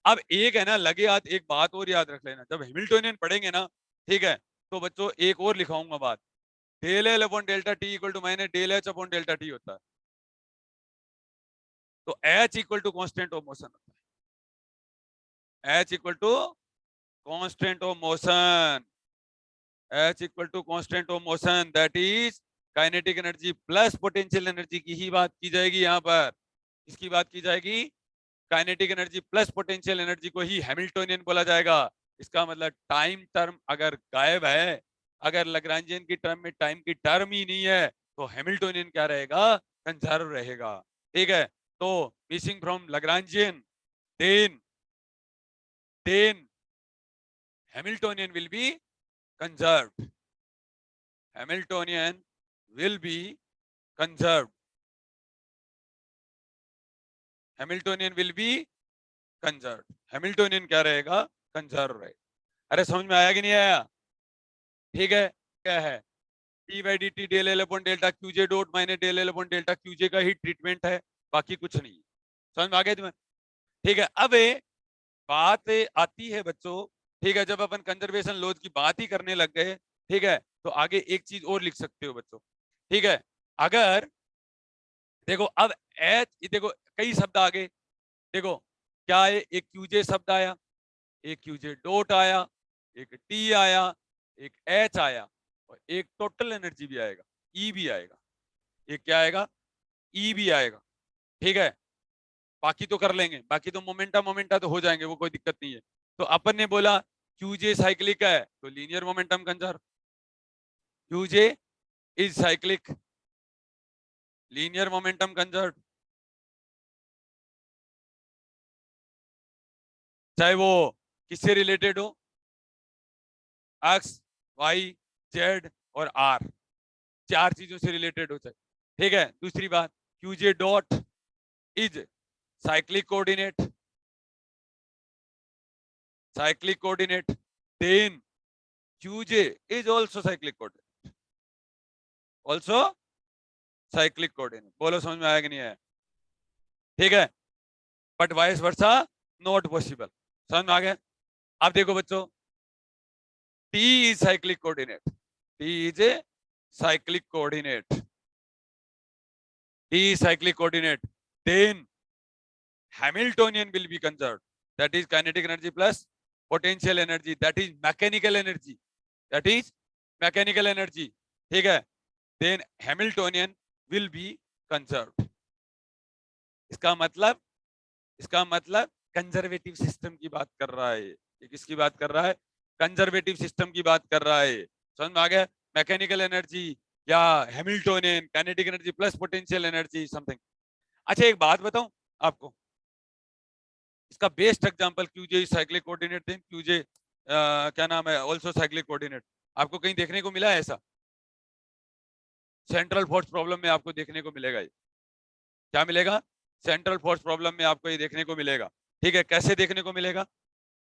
अब एक है ना लगे हाथ एक बात और याद रख लेना, जब हैमिल्टोनियन पढ़ेंगे ना, ठीक है, तो बच्चों एक और लिखाऊंगा बात, del L upon delta T equal to minus del H upon delta T होता है, तो H equal to constant of motion होता है। H equal to constant of motion, H equal to constant of motion, that is kinetic energy plus potential energy की ही बात की जाएगी यहाँ पर। इसकी बात की जाएगी, kinetic energy plus potential energy को ही हैमिल्टोनियन बोला जाएगा। इसका मतलब टाइम टर्म अगर गायब है, अगर लैग्रेंजियन की टर्म में टाइम की टर्म ही नहीं है, तो हैमिल्टोनियन क्या रहेगा? कंजर्व रहेगा। ठीक है, तो missing from Lagrangian, then Hamiltonian will be conserved, Hamiltonian will be conserved, Hamiltonian will be conserved, Hamiltonian क्या रहेगा? कंजर्व रहेगा। अरे समझ में आया कि नहीं आया? ठीक है, क्या है T by D T del L upon delta QJ dot minus del L upon delta Q J का ही ट्रीटमेंट है, बाकी कुछ नहीं। समझ में आ गया तुम्हें? ठीक है, अब बात आती है बच्चों, ठीक है, जब अपन कंजर्वेशन लॉज की बात ही करने लग गए, ठीक है, तो आगे एक चीज और लिख सकते हो बच्चों। ठीक है, अगर देखो अब एच, देखो कई शब्द आ गए, देखो क्या है, एक क्यूजे शब्द आया, एक क्यूजे डॉट आया, एक टी आया, एक एच आया, और एक टोटल एनर्जी भी आएगा, ई भी आएगा। एक क्या आएगा? ई भी आएगा। ठीक है, बाकी तो कर लेंगे, बाकी तो मोमेंटा तो हो जाएंगे, वो कोई दिक्कत नहीं है। तो अपन ने बोला क्यूजे साइक्लिक है, तो linear momentum conserve, QJ is cyclic, linear momentum conserve, चाहे वो किससे रिलेटेड हो, एक्स, वाई, जेड और आर, चार चीजों से रिलेटेड हो चाहे। ठीक है, दूसरी बात, Q J dot is cyclic coordinate, cyclic coordinate, then QJ is also cyclic coordinate, also cyclic coordinate. बोलो समझ में आया कि नहीं आया? ठीक है, but vice versa not possible. समझ में आ गया? अब देखो बच्चों, T is cyclic coordinate, T is a cyclic coordinate, T is cyclic coordinate, then Hamiltonian will be conserved, that is kinetic energy plus potential energy, that is mechanical energy, that is mechanical energy. ठीक है, then Hamiltonian will be conserved। इसका मतलब conservative system की बात कर रहा है, ये किसकी बात कर रहा है? कंजर्वेटिव सिस्टम की बात कर रहा है। समझ में आ गया? मैकेनिकल एनर्जी या Hamiltonian, kinetic energy plus potential energy something. अच्छा एक बात बताऊं आपको, इसका best example Q J cyclic coordinate, then Q J क्या नाम है, आल्सो साइक्लिक कोऑर्डिनेट, आपको कहीं देखने को मिला है ऐसा? सेंट्रल फोर्स प्रॉब्लम में आपको देखने को मिलेगा ये। क्या मिलेगा? सेंट्रल फोर्स प्रॉब्लम में आपको ये देखने को मिलेगा। ठीक है, कैसे देखने को मिलेगा?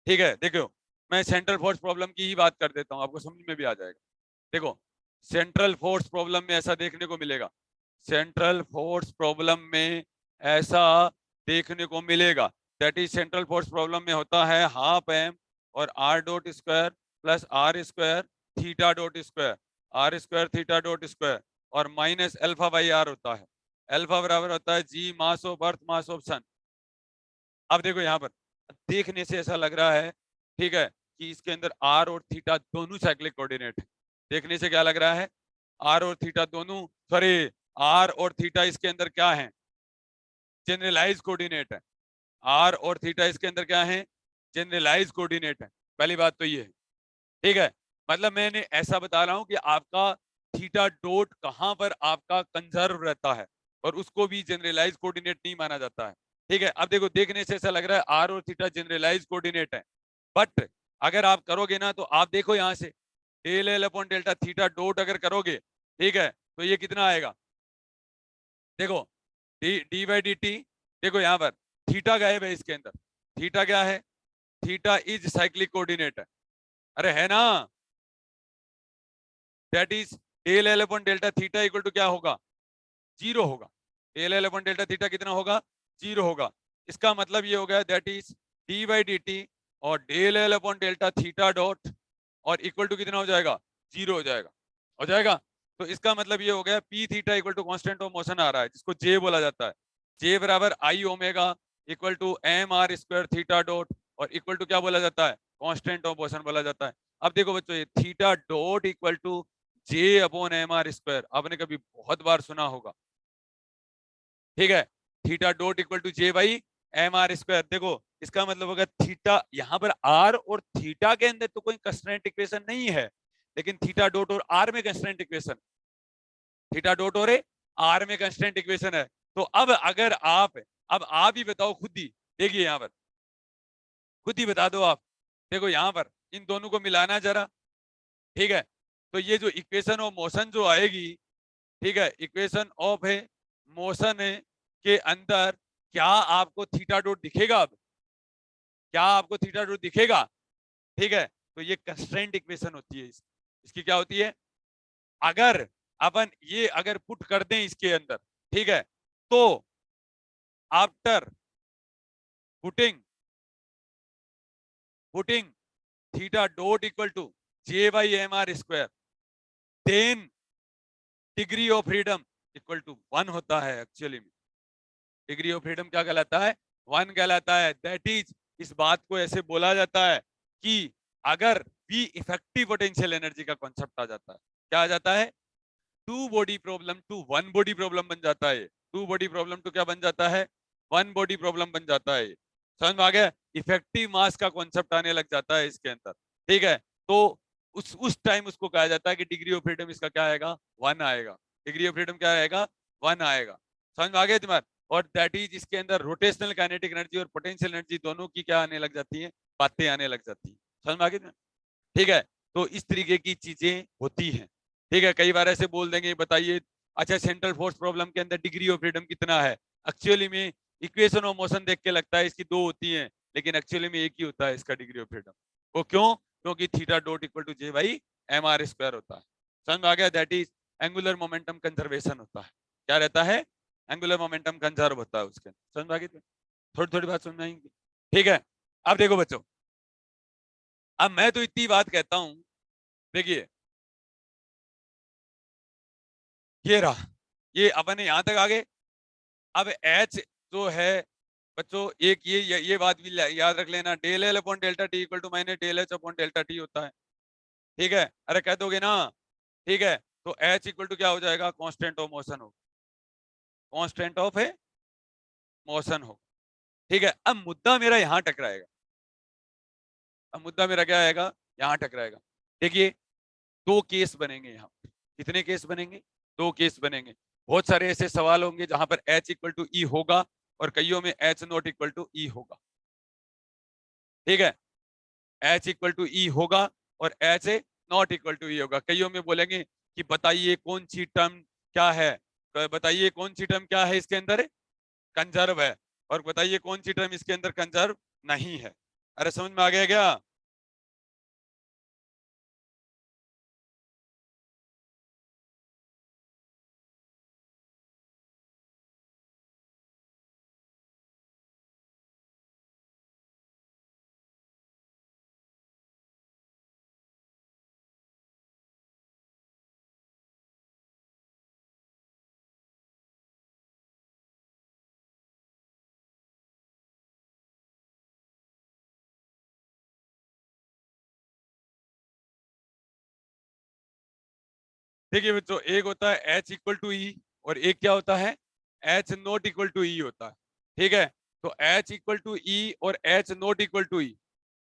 ठीक है, देखो मैं सेंट्रल फोर्स प्रॉब्लम की ही बात कर देता हूँ, आपको समझ में भी आ जाएगा। देखो सेंट्रल फोर्स प्रॉब्लम में ऐसा देखने को मिलेगा, सेंट्रल फोर्स प्रॉब्लम में ऐसा देखने को मिलेगा, that is central force problem में होता है हाफ एम और are dot square plus are square theta dot square, R square theta dot square और माइनस अल्फा बाई आर होता है। अल्फा बराबर होता है जी mass of earth mass of सन। अब देखो यहाँ पर देखने से ऐसा लग रहा है, ठीक है, कि इसके अंदर आर और थीटा दोनों साइक्लिक कोऑर्डिनेट है। देखने से क्या लग रहा है? आर और थीटा दोनों, सॉरी आर और थीटा इसके अंदर क्या है? जनरलाइज कोऑर्डिनेट है। आर और थीटा इसके अंदर क्या है? जनरलाइज कोऑर्डिनेट है। पहली बात तो ये है। ठीक है, मतलब मैंने ऐसा बता रहा हूं कि आपका थीटा डॉट कहां पर आपका कंजर्व रहता है, और उसको भी जनरलाइज कोऑर्डिनेट नहीं माना जाता है। ठीक है, अब देखो देखने से ऐसा लग रहा है आर और थीटा जनरलाइज कोऑर्डिनेट है, बट अगर आप करोगे ना तो आप देखो यहाँ से del L upon delta theta dot अगर करोगे, ठीक है, तो ये कितना आएगा, देखो D D by D T, देखो यहाँ पर थीटा गायब है इसके अंदर, थीटा क्या है, थीटा इज साइक्लिक कोऑर्डिनेट है, अरे है ना, that is del L upon delta theta equal to क्या होगा, जीरो होगा। Del L upon delta theta कितना होगा, जीरो होगा। इसका मतलब ये हो गया that is D by D T और del L upon delta theta dot और इक्वल टू कितना हो जाएगा, जीरो हो जाएगा, हो जाएगा। तो इसका मतलब ये हो गया P theta equal to constant of motion आ रहा है जिसको जे बोला जाता है, जे बराबर I omega equal to M R square theta dot और इक्वल टू क्या बोला जाता है, कांस्टेंट ऑफ मोशन बोला जाता है। अब देखो बच्चों ये theta dot equal to J upon M R square आपने कभी बहुत बार सुना होगा, ठीक है, theta dot equal to J by M R square. देखो इसका मतलब होगा थीटा, यहाँ पर आर और थीटा के अंदर तो कोई कंस्ट्रेंट इक्वेशन नहीं है, लेकिन थीटा डॉट और आर में कंस्ट्रेंट इक्वेशन, थीटा डॉट और आर में कंस्ट्रेंट इक्वेशन है। तो अब अगर आप, अब आप ही बताओ खुद ही, देखिए यहाँ पर खुद ही बता दो आप, देखो यहाँ पर इन दोनों को मिलाना जरा, ठीक है, तो ये जो इक्वेशन ऑफ मोशन जो आएगी, ठीक है, इक्वेशन ऑफ है मोशन है के अंदर क्या आपको थीटा डॉट दिखेगा, अब क्या आपको थीटा डॉट दिखेगा, ठीक है, तो ये कंस्ट्रेंट इक्वेशन होती है इसकी क्या होती है, अगर अपन ये अगर पुट कर दें इसके अंदर, ठीक है, तो after putting putting theta dot equal to J by M R square, then degree of freedom equal to 1 होता है। एक्चुअली में डिग्री ऑफ फ्रीडम क्या कहलाता है, 1 कहलाता है। दैट इज, इस बात को ऐसे बोला जाता है कि अगर भी इफेक्टिव पोटेंशियल एनर्जी का कॉन्सेप्ट आ जाता है, क्या आ जाता है, two body problem to one body problem बन जाता है, टू बॉडी प्रॉब्लम टू क्या बन जाता है, वन बॉडी प्रॉब्लम बन जाता है। समझ में आ गया, इफेक्टिव मास का कॉन्सेप्ट आने लग जाता है इसके अंदर, ठीक है, तो उस टाइम उसको कहा जाता है कि डिग्री ऑफ फ्रीडम इसका क्या आएगा, 1 आएगा, डिग्री ऑफ फ्रीडम क्या आएगा, 1 आएगा। समझ में आ गया तुम्हारे, और दैट इज इसके अंदर रोटेशनल काइनेटिक एनर्जी और पोटेंशियल एनर्जी दोनों की क्या आने लग जाती है, बातें आने लग जाती है। समझ में आ गया, ठीक है, तो इस तरीके की चीजें होती हैं, ठीक है। कई बार ऐसे बोल देंगे बताइए, अच्छा सेंट्रल फोर्स प्रॉब्लम के अंदर डिग्री ऑफ फ्रीडम कितना है, एक्चुअली में इक्वेशन ऑफ मोशन देख के लगता है इसकी 2 होती हैं, लेकिन एक्चुअली में एक ही होता है इसका डिग्री ऑफ फ्रीडम। वो क्यों, क्योंकि theta dot equal to J by M R square होता है। समझ में आ गया, that is angular momentum conservation होता है, क्या रहता है, एंगुलर मोमेंटम कंजर्व होता है उसके, समझ में आ गई, थोड़ी थोड़ी बात समझ में आएंगी, ठीक है। अब देखो बच्चों, अब मैं तो इतनी बात कहता हूं, देखिए ये रहा, ये अपन यहां तक आ गए। अब एच जो है बच्चों, एक ये बात भी याद रख लेना, del L upon delta T equal to minus del H upon delta T होता है, ठीक है, अरे कह दोगे ना, ठीक है, तो एच इक्वल टू क्या हो जाएगा, कांस्टेंट ऑफ मोशन हो, कांस्टेंट ऑफ है मोशन हो, ठीक है। अब मुद्दा मेरा यहां टकराएगा, अब मुद्दा मेरा क्या आएगा, यहां टकराएगा। देखिए 2 केस बनेंगे यहाँ, कितने केस बनेंगे, 2 केस बनेंगे। बहुत सारे ऐसे सवाल होंगे जहां पर एच इक्वल टू ई होगा और कईयों में एच नॉट इक्वल टू ई होगा, ठीक है, एच इक्वल टू ई होगा और एच नॉट इक्वल टू ई होगा। कईयों में बोलेंगे कि बताइए कौन सी टर्म क्या है, बताइए कौन सी टर्म क्या है इसके अंदर कंजर्व है, और बताइए कौन सी टर्म इसके अंदर कंजर्व नहीं है। अरे समझ में आ गया क्या, देखिए बच्चों, एक होता है एच इक्वल टू ई और एक क्या होता है, एच नॉट इक्वल टू ई होता है, ठीक है। तो एच इक्वल टू ई और एच नॉट इक्वल टू ई,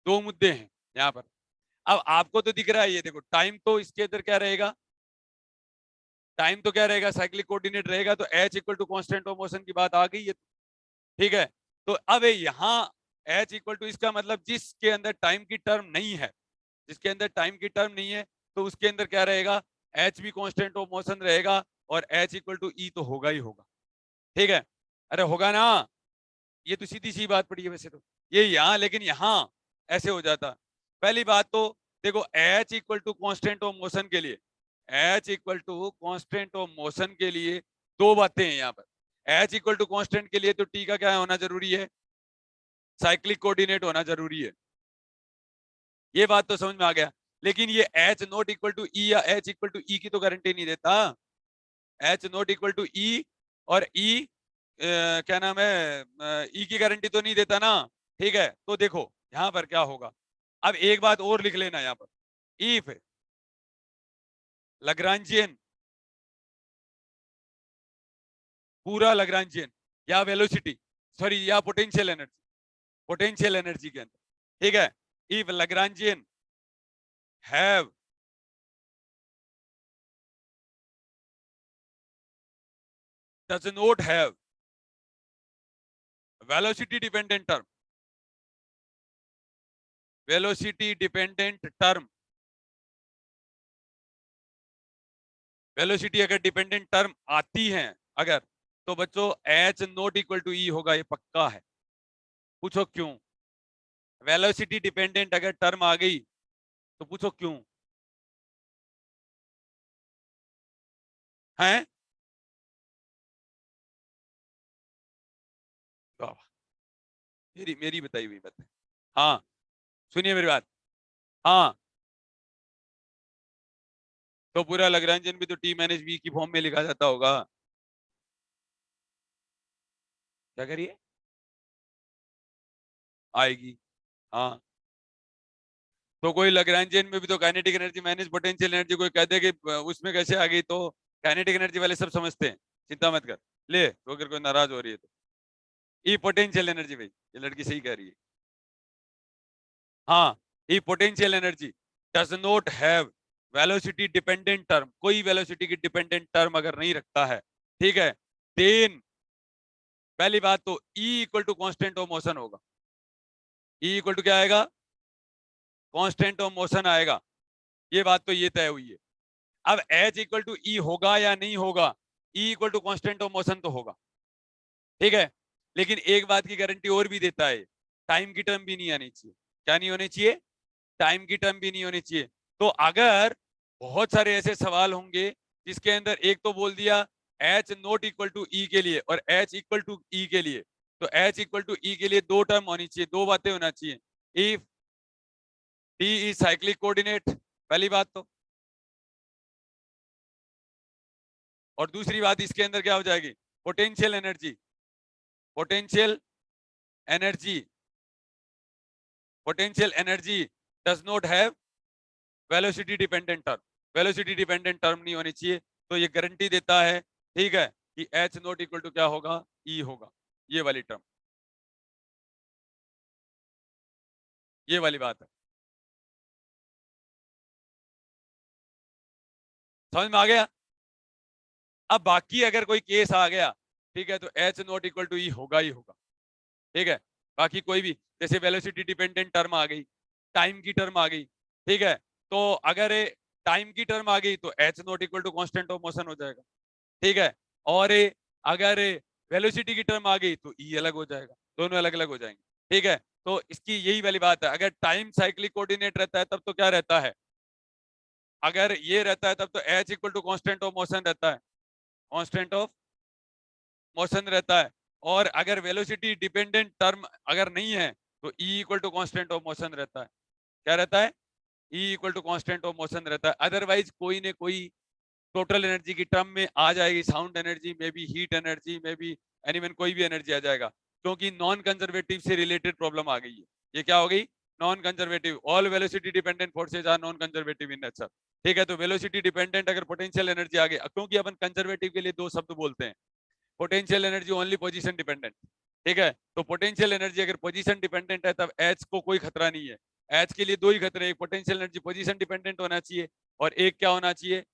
2 मुद्दे हैं यहाँ पर। अब आपको तो दिख रहा है, ये देखो टाइम तो इसके अंदर क्या रहेगा, टाइम तो क्या रहेगा, साइक्लिक कोऑर्डिनेट रहेगा, तो h equal to constant of motion की बात आ गई है, ठीक है। तो अब यहाँ h इक्वल टू, इसका मतलब जिसके अंदर टाइम की टर्म नहीं है, जिसके अंदर टाइम की टर्म नहीं है, तो उसके अंदर क्या रहेगा, h भी कांस्टेंट ऑफ मोशन रहेगा, और h इक्वल टू e तो होगा ही होगा, ठीक है। अरे होगा ना, ये तो सीधी सी बात पड़ी है वैसे तो, ये यहाँ, लेकिन यहाँ ऐसे हो जाता। पहली बात तो देखो, h equal to constant of motion के लिए, h equal to constant of motion के लिए दो बातें हैं यहाँ पर। h इक्वल टू कॉन्स्टेंट के लिए तो t का क्या होना जरूरी है, साइक्लिक कोऑर्डिनेट होना जरूरी है, ये बात तो समझ में आ गया। लेकिन ये h not equal to e या h इक्वल टू e की तो गारंटी नहीं देता। h not equal to e और e क्या नाम है, ई की गारंटी तो नहीं देता ना, ठीक है। तो देखो यहाँ पर क्या होगा, अब एक बात और लिख लेना यहाँ पर, इफ लग्रांजियन, पूरा लग्रांजियन या वेलोसिटी, सॉरी या पोटेंशियल एनर्जी, पोटेंशियल एनर्जी के अंदर, ठीक है, if लग्रांजियन have does not have velocity dependent term, velocity dependent term, velocity अगर डिपेंडेंट टर्म आती है अगर, तो बच्चों h नॉट इक्वल टू ई होगा, ये पक्का है। पूछो क्यों, वेलोसिटी डिपेंडेंट अगर टर्म आ गई तो पूछो क्यों है। मेरी मेरी बताई हुई बात है। हाँ सुनिए मेरी बात, हाँ तो पूरा लग्रांजियन भी तो टी माइनस बी की फॉर्म में लिखा जाता होगा। क्या करिए, आएगी, हाँ। तो कोई लग्रांजियन में भी तो kinetic energy minus potential energy, कोई कहते कि उसमें कैसे आ गई, तो काइनेटिक एनर्जी वाले सब समझते हैं, चिंता मत कर। ले तो अगर कोई नाराज हो रही है तो ई पोटेंशियल एनर्जी, भाई ये लड़की सही कह रही है, हाँ E potential energy does not have velocity dependent term, कोई वेलोसिटी की डिपेंडेंट टर्म अगर नहीं रखता है, ठीक है, देन पहली बात तो E equal to constant of motion होगा, E इक्वल टू क्या आएगा, कांस्टेंट ऑफ मोशन आएगा, ये बात तो ये तय हुई है। अब H इक्वल टू ई होगा या नहीं होगा, E equal to constant of motion तो होगा, ठीक है। लेकिन एक बात की गारंटी और भी देता है, टाइम की टर्म भी नहीं आनी चाहिए, क्या नहीं होनी चाहिए, टाइम की टर्म भी नहीं होनी चाहिए। तो अगर बहुत सारे ऐसे सवाल होंगे जिसके अंदर एक तो बोल दिया H नॉट इक्वल टू ई के लिए और H इक्वल टू ई के लिए, तो H इक्वल टू ई के लिए दो टर्म होनी चाहिए, दो बातें होना चाहिए, if T is cyclic coordinate, पहली बात तो, और दूसरी बात इसके अंदर क्या हो जाएगी, potential energy, potential energy, potential energy does not have velocity dependent term, velocity dependent term नहीं होनी चाहिए। तो ये गारंटी देता है, ठीक है, कि H नॉट इक्वल टू क्या होगा, E होगा, ये वाली टर्म, ये वाली बात है, समझ में आ गया। अब बाकी अगर कोई केस आ गया, ठीक है, तो H not equal to E होगा ही होगा, ठीक है। बाकी कोई भी, जैसे वेलोसिटी डिपेंडेंट टर्म आ गई, टाइम की टर्म आ गई, ठीक है, तो अगर टाइम की टर्म आ गई तो H not equal to constant of motion हो जाएगा, ठीक है। और अगर वेलोसिटी की टर्म आ गई तो E अलग हो जाएगा, दोनों अलग अलग हो जाएंगे, ठीक है। तो इसकी यही वाली बात है, अगर टाइम साइक्लिक कोऑर्डिनेट रहता है तब तो क्या रहता है, अगर ये रहता है तब तो H equal to constant of motion रहता है, कांस्टेंट ऑफ मोशन रहता है। और अगर वेलोसिटी डिपेंडेंट टर्म अगर नहीं है तो E equal to constant of motion रहता है, क्या रहता है, E equal to constant of motion रहता है। अदरवाइज कोई ने कोई टोटल एनर्जी की टर्म में आ जाएगी, साउंड एनर्जी में भी, हीट एनर्जी में भी, एनीवन कोई भी एनर्जी आ जाएगा, क्योंकि नॉन कंजर्वेटिव से रिलेटेड प्रॉब्लम आ गई है। ये क्या हो गई, non conservative, all velocity dependent forces are non conservative in nature, ठीक है। तो वेलोसिटी डिपेंडेंट अगर पोटेंशियल एनर्जी आ गई, क्योंकि अपन कंजर्वेटिव के लिए दो शब्द बोलते हैं, potential energy only position dependent, ठीक है। तो पोटेंशियल एनर्जी अगर पोजीशन डिपेंडेंट है तब एच को कोई खतरा नहीं है, एच के लिए दो ही खतरे, एक पोटेंशियल एनर्जी पोजीशन डिपेंडेंट होना चाहिए और एक क्या होना चाहिए,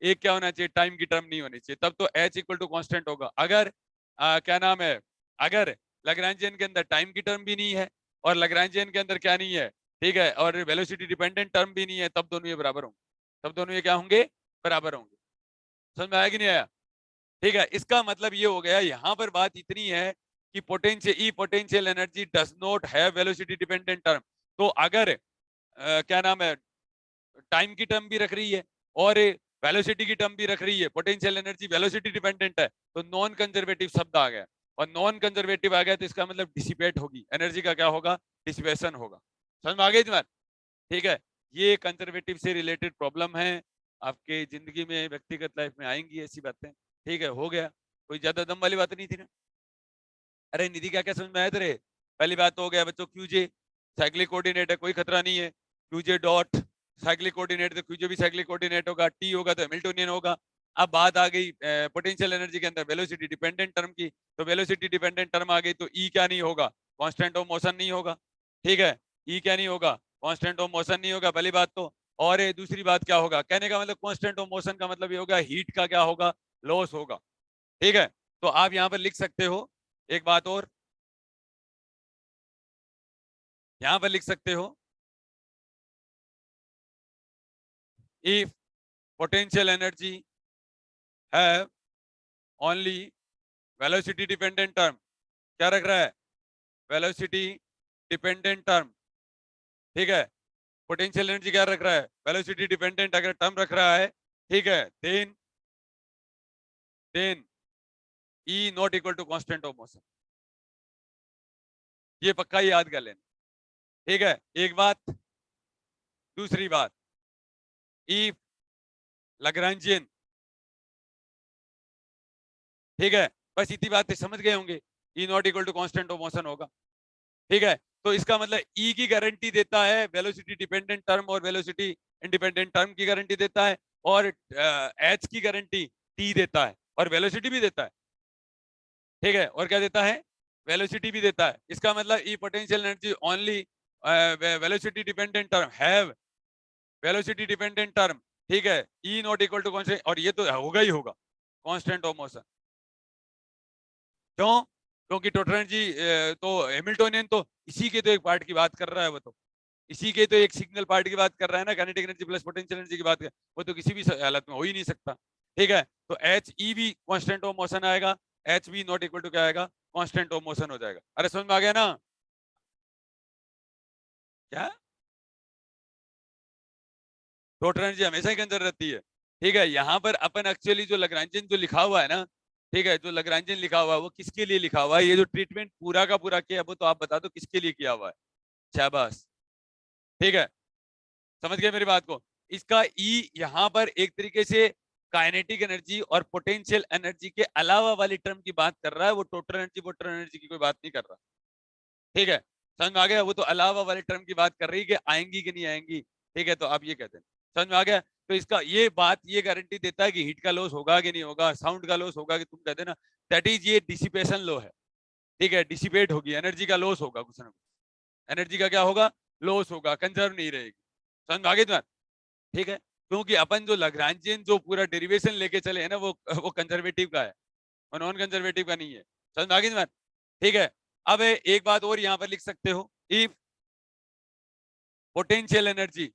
एक क्या होना चाहिए, टाइम की टर्म नहीं होनी चाहिए, तब तो H इक्वल टू कॉन्स्टेंट होगा। अगर क्या नाम है, अगर लैग्रेंजियन के अंदर टाइम की टर्म भी नहीं है और लैग्रेंजियन के अंदर क्या नहीं है, ठीक है, और वेलोसिटी डिपेंडेंट टर्म भी नहीं है, तब दोनों ये बराबर होंगे, तब दोनों ये क्या होंगे, बराबर होंगे। समझ में आया कि नहीं आया? ठीक है, इसका मतलब ये हो गया, यहां पर बात इतनी है कि potential energy does not have velocity dependent term. तो अगर क्या नाम है, टाइम की टर्म भी रख रही है और वेलोसिटी की टर्म भी रख रही है, पोटेंशियल एनर्जी वेलोसिटी डिपेंडेंट है, तो नॉन कंजर्वेटिव शब्द आ गया, और नॉन कंजर्वेटिव आ गया तो इसका मतलब डिसिपेट होगी एनर्जी का, क्या होगा, डिसिपेशन होगा। समझ में आ गई तुम्हारे? ठीक है, ये कंजर्वेटिव से रिलेटेड प्रॉब्लम है, आपके जिंदगी में व्यक्तिगत लाइफ में आएंगी ऐसी बातें। ठीक है, हो गया, कोई ज्यादा दम वाली बात नहीं थी ना। अरे निधि क्या क्या समझ में आया तेरे? पहली बात तो हो गया बच्चों, क्यूजे साइक्लिक कोऑर्डिनेट है, कोई खतरा नहीं है। क्यूजे डॉट साइक्लिक कोऑर्डिनेट, तो क्यूजे भी साइक्लिक कोऑर्डिनेट होगा, टी होगा तो हैमिल्टोनियन होगा। अब बात आ गई पोटेंशियल एनर्जी के अंदर वेलोसिटी डिपेंडेंट टर्म की, तो वेलोसिटी डिपेंडेंट टर्म आ गई तो ई क्या नहीं होगा, कांस्टेंट ऑफ मोशन नहीं होगा। ठीक है, ई क्या नहीं होगा, कांस्टेंट ऑफ मोशन नहीं होगा, पहली बात तो। और दूसरी बात क्या होगा, कहने का मतलब कांस्टेंट ऑफ मोशन का मतलब ये होगा हीट का क्या होगा, लॉस होगा। ठीक है, तो आप यहां पर लिख सकते हो एक बात और, यहां पर लिख सकते हो, if potential energy have only velocity dependent term, क्या रख रहा है, वेलोसिटी डिपेंडेंट टर्म। ठीक है, पोटेंशियल एनर्जी क्या रख रहा है, वेलोसिटी डिपेंडेंट अगर टर्म रख रहा है, ठीक है, then E not equal to constant of motion. ये पक्का ही याद कर लेना। ठीक है, एक बात, दूसरी बात, इफ लैग्रेंजियन, ठीक है, बस इतनी बात समझ गए होंगे, E not equal to constant of motion होगा। ठीक है, तो इसका मतलब ई की गारंटी देता है, वेलोसिटी डिपेंडेंट टर्म और वेलोसिटी इंडिपेंडेंट टर्म की गारंटी देता है, और एच की गारंटी टी देता है, और वेलोसिटी भी देता है। ठीक है, और क्या देता है, वेलोसिटी भी देता है। इसका मतलब E potential energy only velocity dependent term have velocity dependent term. ठीक है, E not equal to constant, और ये तो होगा ही होगा कांस्टेंट ऑफ मोशन। क्यों? क्योंकि टोटल एनर्जी तो हैमिल्टोनियन तो इसी के तो एक पार्ट की बात कर रहा है, वो तो इसी के तो एक सिग्नल पार्ट की बात कर रहा है ना, kinetic energy plus potential energy की बात कर, वो तो किसी भी हालत में हो ही नहीं सकता। ठीक है, तो एच ई भी कांस्टेंट ऑफ मोशन आएगा, H B not equal to क्या आएगा, कांस्टेंट ऑफ मोशन हो जाएगा। अरे समझ में आ गया ना? क्या, टोटल एनर्जी हमेशा ही कंजर्व रहती है। ठीक है, यहाँ पर अपन एक्चुअली जो लैग्रेंजियन जो लिखा हुआ है ना, ठीक है, जो लैग्रेंजियन लिखा हुआ है वो किसके लिए लिखा हुआ है, ये जो ट्रीटमेंट पूरा का पूरा किया वो तो आप बता दो किसके लिए किया हुआ है। शाबाश, ठीक है, समझ गए मेरी बात को। इसका ई यहाँ पर एक तरीके से काइनेटिक एनर्जी और पोटेंशियल एनर्जी के अलावा वाली टर्म की बात कर रहा है, वो टोटल एनर्जी वोटल एनर्जी की कोई बात नहीं कर रहा। ठीक है, समझ में आ गया, वो तो अलावा वाले टर्म की बात कर रही है कि आएंगी कि नहीं आएंगी। ठीक है, तो आप ये कहते हैं, समझ में आ गया। तो इसका ये बात ये गारंटी देता है कि हीट का लॉस होगा कि नहीं होगा, साउंड का लॉस होगा कि तुम कहते हैं ना, दैट इज ये डिसिपेशन लॉ है। ठीक है, डिसिपेट होगी एनर्जी का लॉस होगा, कुछ ना कुछ एनर्जी का क्या होगा, लॉस होगा, कंजर्व नहीं रहेगी। समझ में आ गई तुम्हारे? ठीक है, क्योंकि अपन जो लैग्रेंजियन जो पूरा डेरिवेशन लेके चले है ना, वो कंजर्वेटिव का है, और नॉन कंजर्वेटिव का नहीं है। समझ में आ गई तुम्हारे? ठीक है, अब एक बात और यहां पर लिख सकते हो, if potential energy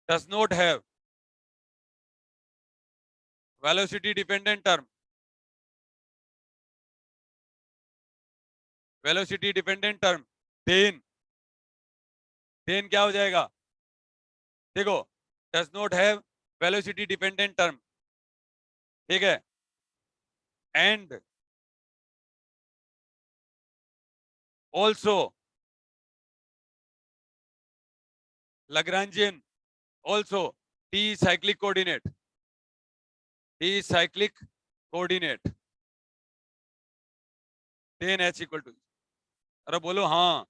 does not have velocity dependent term, velocity dependent term, then क्या हो जाएगा, देखो, does not have velocity dependent term. ठीक है, and also Lagrangian also T cyclic coordinate, T cyclic coordinate, then H equal to, अरे बोलो हाँ।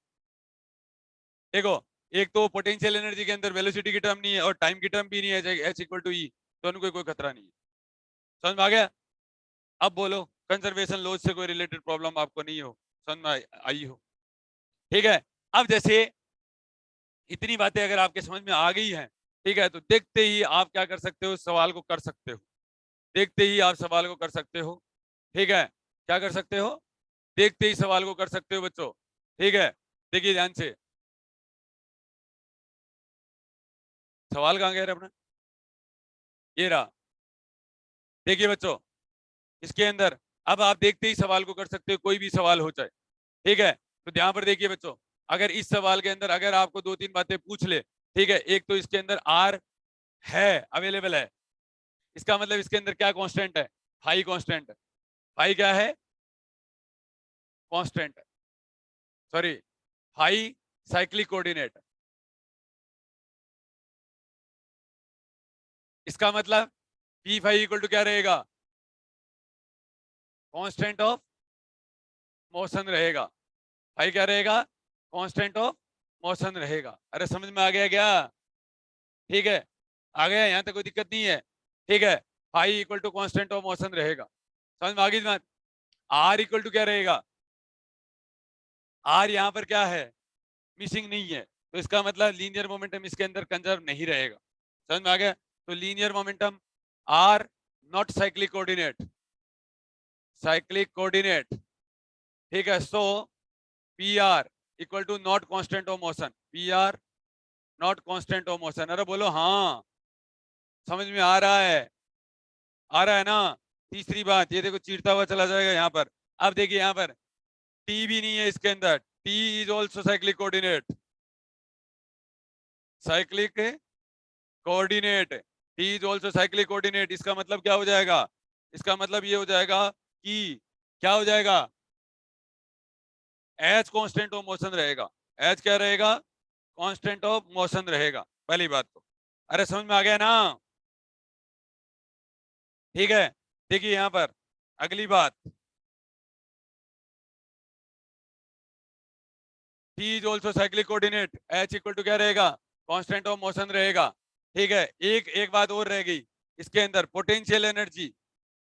देखो, एक तो पोटेंशियल एनर्जी के अंदर वेलोसिटी की टर्म नहीं है और टाइम की टर्म भी नहीं है, एच इक्वल टू ई, तो उनको कोई खतरा नहीं है। समझ में आ गया? अब बोलो, कंजर्वेशन लॉज से कोई रिलेटेड प्रॉब्लम आपको नहीं हो, समझ में आई हो? ठीक है, अब जैसे इतनी बातें अगर आपके समझ में आ गई हैं, ठीक है, तो देखते ही आप क्या कर सकते हो, सवाल को कर सकते हो। देखते ही आप सवाल को कर सकते हो। ठीक है, क्या कर सकते हो, देखते ही सवाल को कर सकते हो बच्चों। ठीक है, देखिए ध्यान से, सवाल कहाँ गया रे अपना, ये रहा। देखिए बच्चों, इसके अंदर अब आप देखते ही सवाल को कर सकते हो, कोई भी सवाल हो जाए। ठीक है, तो ध्यान पर देखिए बच्चों, अगर इस सवाल के अंदर अगर आपको दो तीन बातें पूछ ले, ठीक है, एक तो इसके अंदर आर है, अवेलेबल है, इसका मतलब इसके अंदर क्या कांस्टेंट है, फाई कांस्टेंट है। फाई क्या है, कांस्टेंट है, सॉरी, फाई साइक्लिक कोऑर्डिनेट। इसका मतलब पी फाई इक्वल टू क्या रहेगा, कांस्टेंट ऑफ मोशन रहेगा। फाई क्या रहेगा, कांस्टेंट ऑफ मोशन रहेगा। अरे समझ में आ गया क्या, ठीक है, आ गया, यहाँ तक कोई दिक्कत नहीं है। ठीक है, phi equal to constant of motion रहेगा, समझ में आ गई बात। आर इक्वल टू क्या रहेगा, आर यहाँ पर क्या है, मिसिंग नहीं है, तो इसका मतलब लीनियर मोमेंटम इसके अंदर कंजर्व नहीं रहेगा। समझ में आ गया, तो linear momentum are not cyclic coordinate, cyclic coordinate. ठीक है, so P R equal to not constant of motion, P R not constant of motion. अरे बोलो हाँ, समझ में आ रहा है, आ रहा है ना। तीसरी बात, ये देखो चीरता हुआ चला जाएगा यहाँ पर। अब देखिए यहाँ पर टी भी नहीं है इसके अंदर, T is also cyclic coordinate, cyclic coordinate, T is also cyclic coordinate. इसका मतलब क्या हो जाएगा, इसका मतलब ये हो जाएगा कि क्या हो जाएगा, एच कांस्टेंट ऑफ मोशन रहेगा। एच क्या रहेगा, कांस्टेंट ऑफ मोशन रहेगा, पहली बात तो। अरे समझ में आ गया ना, ठीक है। देखिए यहाँ पर अगली बात, T is also cyclic coordinate, H equal to क्या रहेगा, कांस्टेंट ऑफ मोशन रहेगा। ठीक है, एक एक बात और रह गई, इसके अंदर potential energy,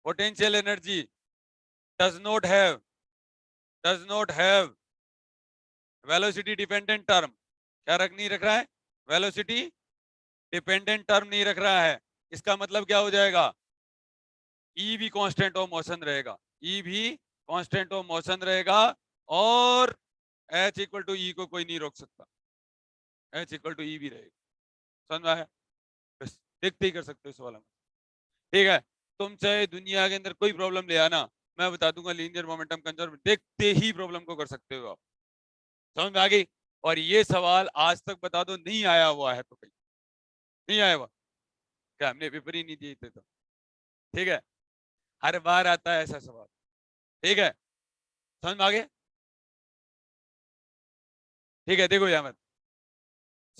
potential energy does not have, does not have velocity dependent term. क्या रख नहीं रख रहा है, वेलोसिटी डिपेंडेंट टर्म नहीं रख रहा है। इसका मतलब क्या हो जाएगा, ई भी कांस्टेंट ऑफ मोशन रहेगा, ई भी कांस्टेंट ऑफ मोशन रहेगा, और एच इक्वल टू ई को कोई नहीं रोक सकता, एच इक्वल टू ई भी रहेगा। समझ में आया, बस देखते ही कर सकते हो इस वाला में। ठीक है, तुम चाहे दुनिया के अंदर कोई प्रॉब्लम ले आना, मैं बता दूंगा लीनियर मोमेंटम कंजर्व, देखते ही प्रॉब्लम को कर सकते हो आप। समझ में आ गई। और ये सवाल आज तक बता दो नहीं आया हुआ है, तो कहीं नहीं आया हुआ, क्या हमने पेपर ही नहीं दिए थे तो। ठीक है, हर बार आता है ऐसा सवाल। ठीक है, समझ में आ गया। ठीक है, देखो यहाँ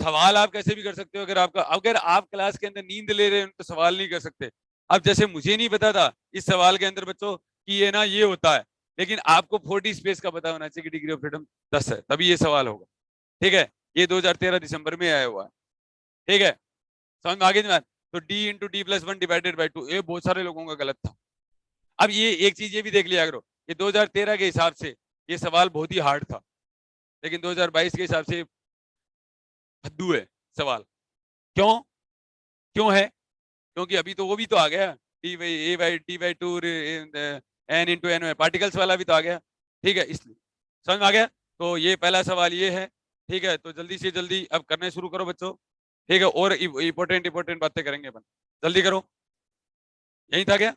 सवाल आप कैसे भी कर सकते हो, अगर आपका, अगर आप क्लास के अंदर नींद ले रहे हो तो सवाल नहीं कर सकते। अब जैसे मुझे नहीं पता था इस सवाल के अंदर बच्चों कि ये ना ये होता है, लेकिन आपको 40 स्पेस का पता होना चाहिए कि डिग्री ऑफ फ्रीडम 10 है, तभी ये सवाल होगा। ठीक है, ये 2013 दिसंबर में आया हुआ है। ठीक है, समझ में आ गई ना। तो D into D plus one divided by two, ये बहुत सारे लोगों का गलत था। अब ये एक चीज ये भी देख लिया करो, ये 2013 के हिसाब से ये सवाल बहुत ही हार्ड था, लेकिन 2022 के हिसाब से फद्दू है सवाल। क्यों, क्यों है, क्योंकि अभी तो वो भी तो आ गया, T by A by T by two N into N, particles वाला भी तो आ गया। ठीक है, इसलिए समझ में आ गया। तो ये पहला सवाल ये है। ठीक है, तो जल्दी से जल्दी अब करने शुरू करो बच्चों। ठीक है, और इंपॉर्टेंट इंपॉर्टेंट बातें करेंगे अपन, जल्दी करो। यही था क्या,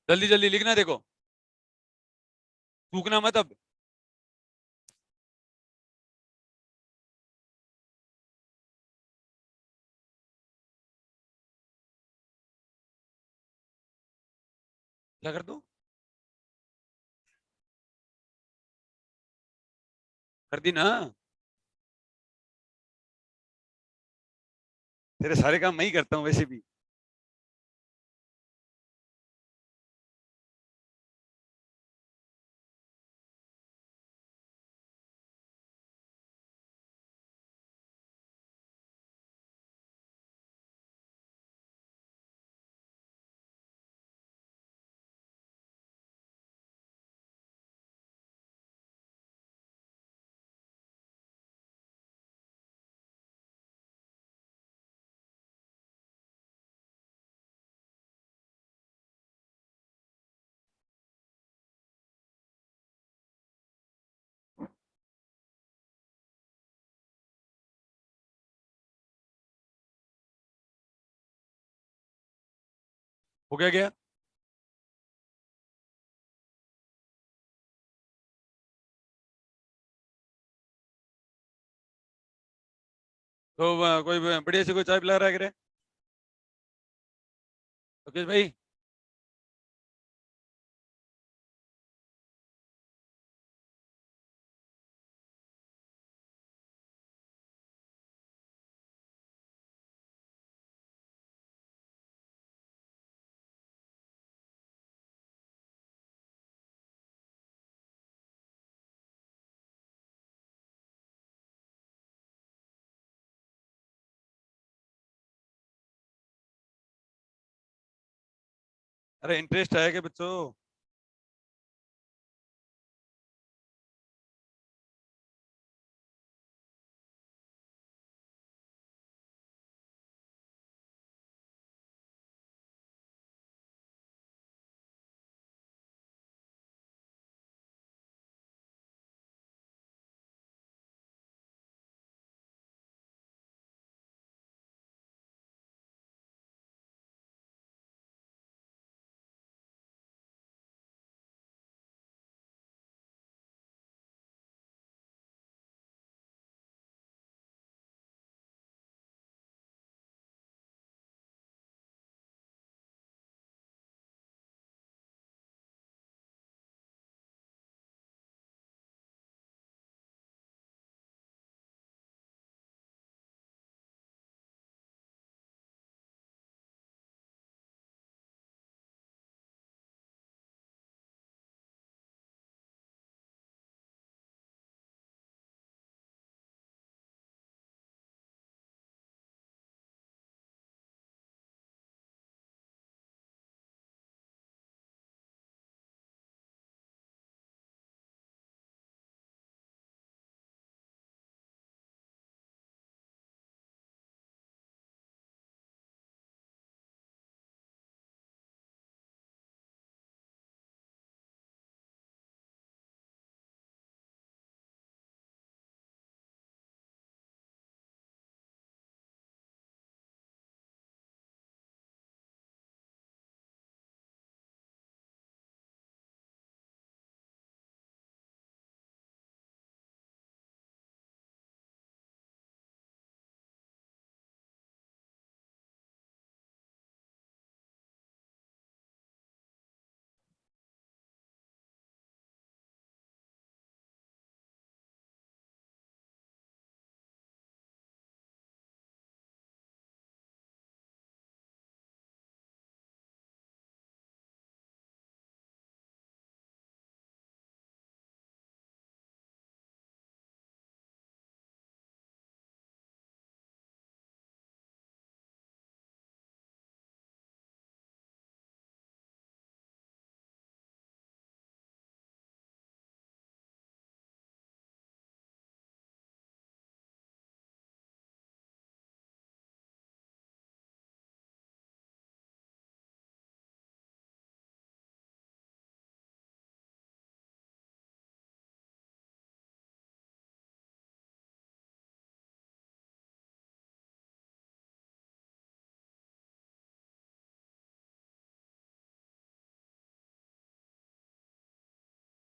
जल्दी जल्दी लिखना, देखो थूकना मत अब। क्या कर दो, कर दी ना, तेरे सारे काम मैं ही करता हूँ वैसे भी। हो गया क्या? तो कोई बढ़िया से कोई चाय पिला रहा है क्या? ओके भाई। अरे इंटरेस्ट है क्या बच्चों?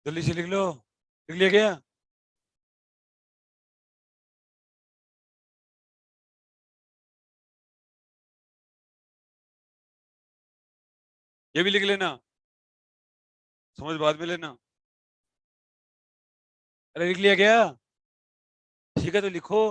जल्दी से लिख लो। लिख लिया क्या? ये भी लिख लेना। समझ बाद में लेना। अरे लिख लिया क्या? ठीक है तो लिखो।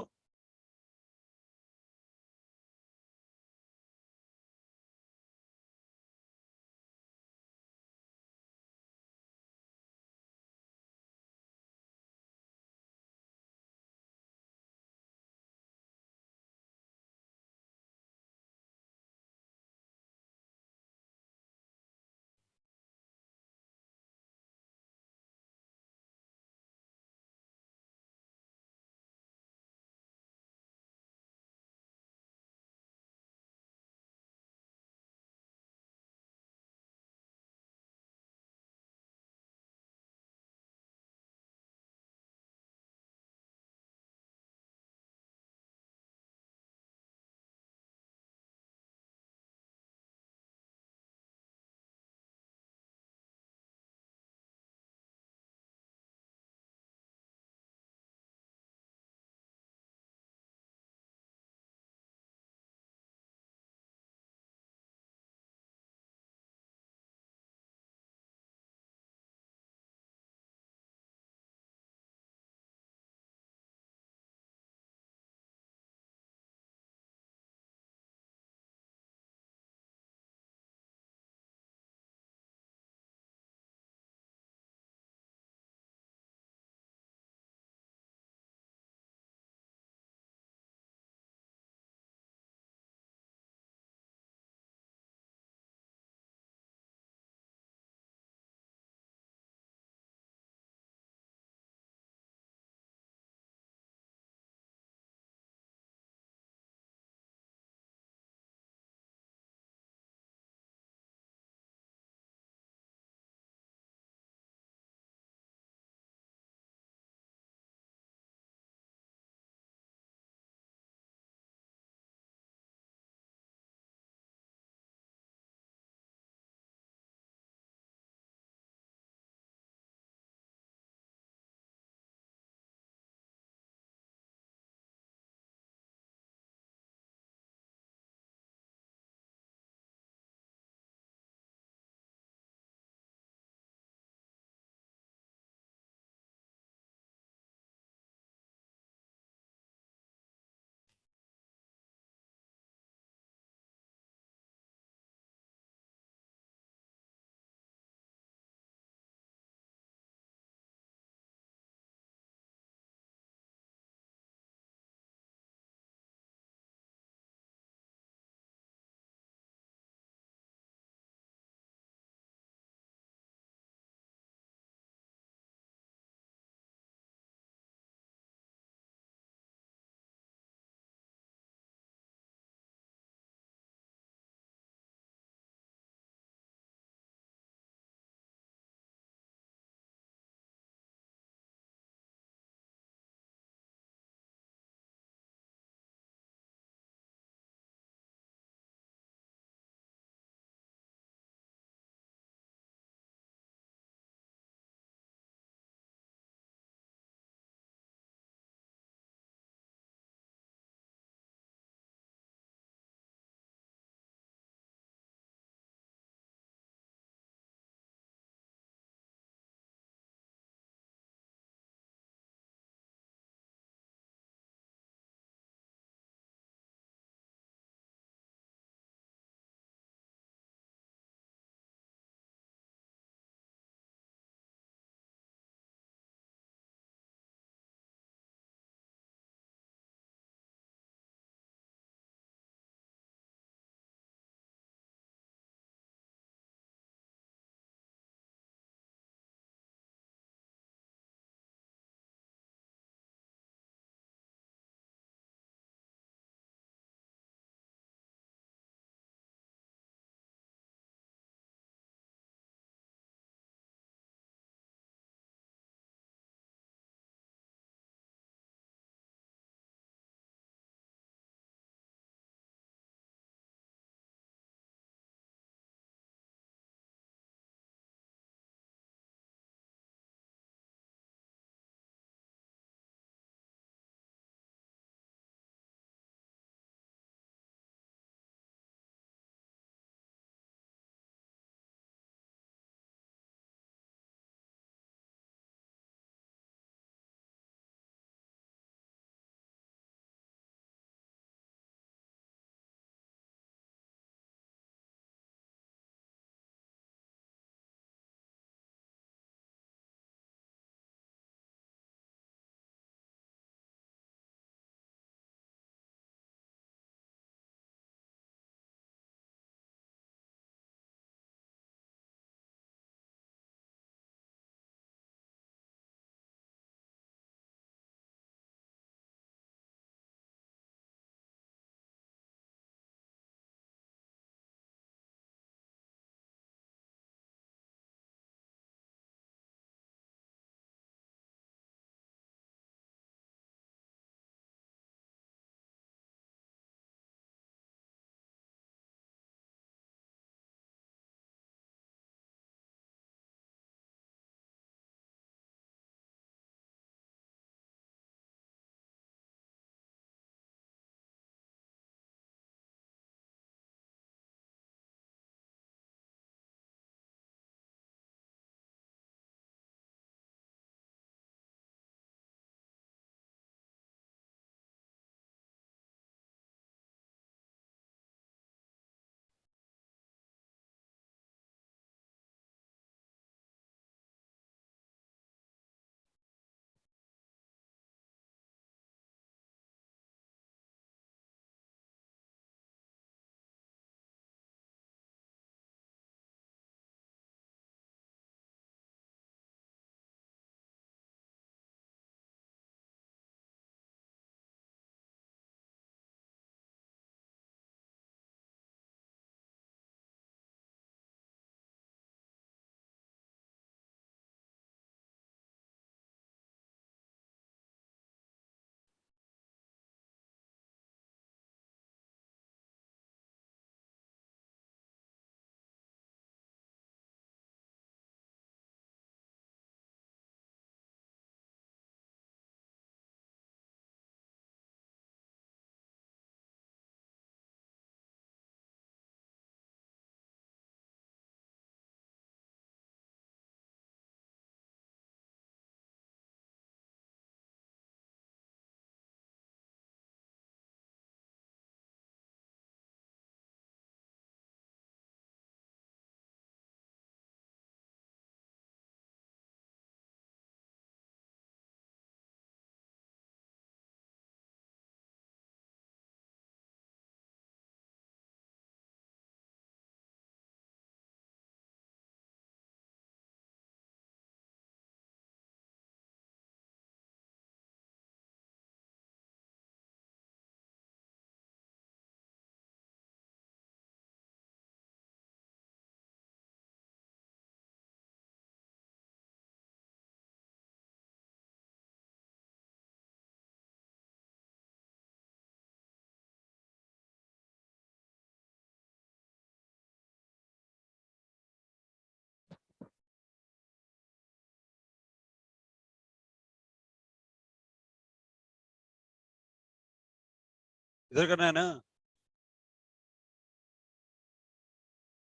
इधर करना है ना?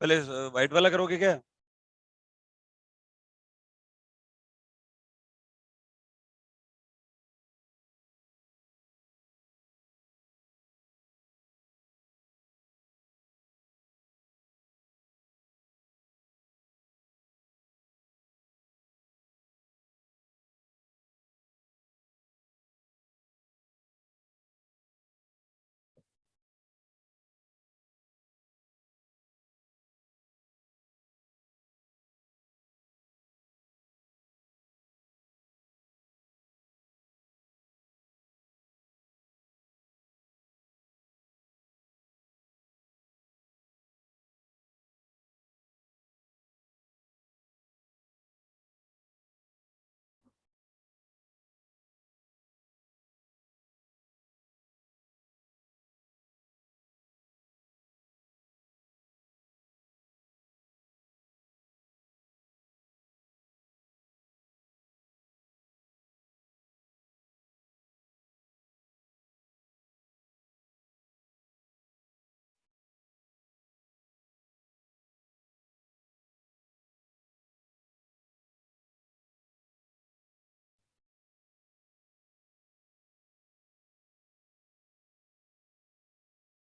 पहले व्हाइट वाला करोगे क्या?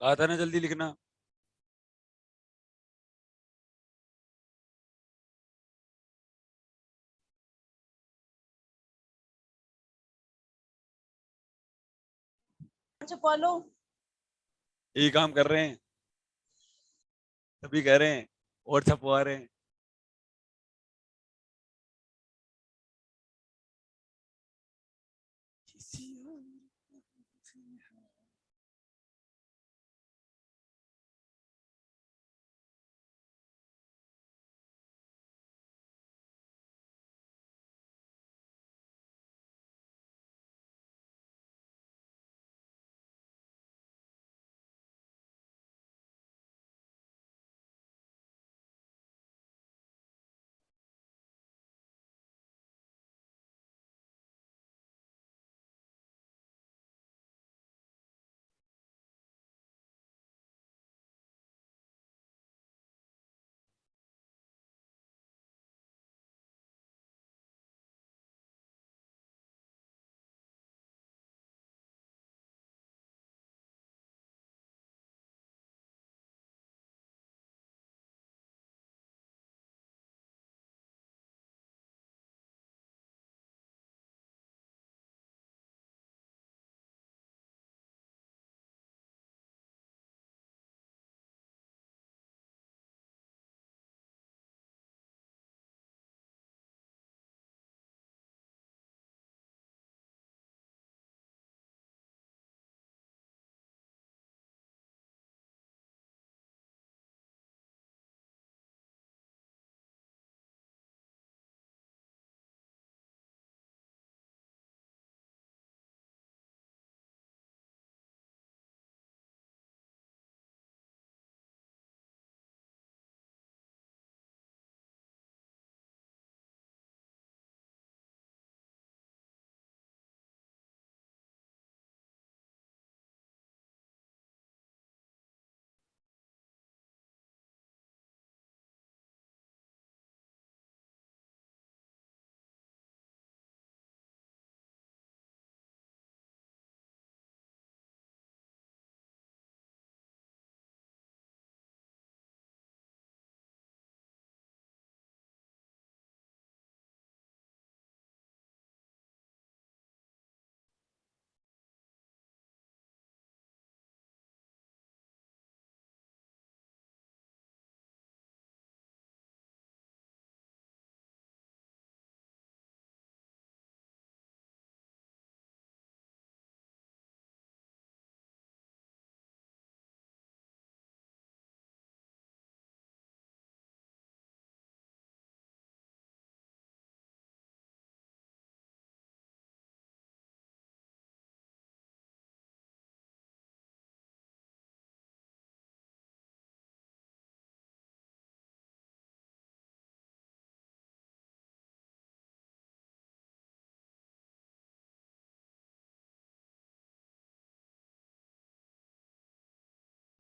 कहा था ना जल्दी लिखना। छपवा लो। यही काम कर रहे हैं, तभी कह रहे हैं और छपवा रहे हैं।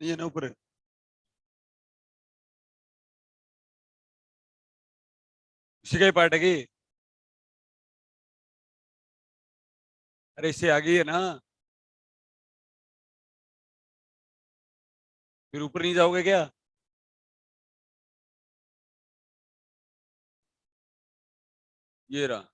नहीं है ना ऊपर। उसी का ही पार्ट है कि? अरे इससे आगे है ना। फिर ऊपर नहीं जाओगे क्या? ये रहा।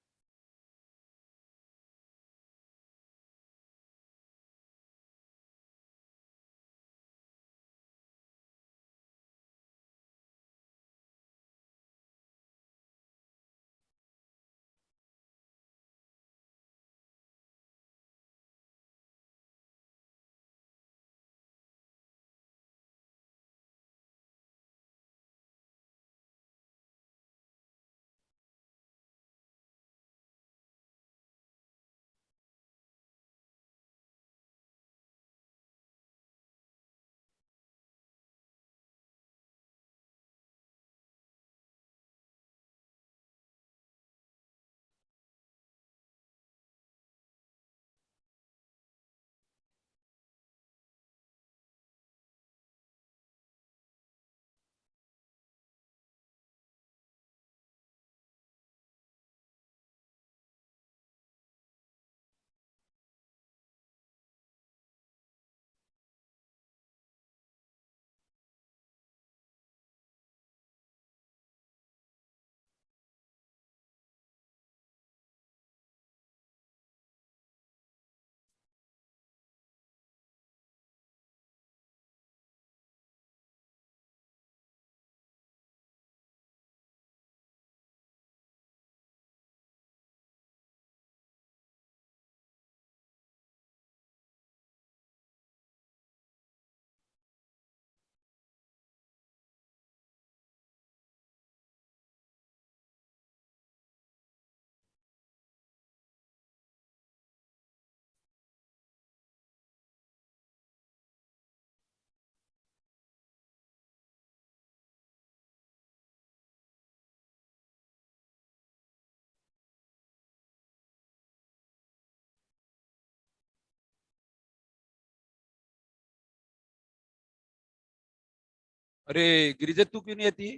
अरे गिरिजा तू क्यों नहीं आती?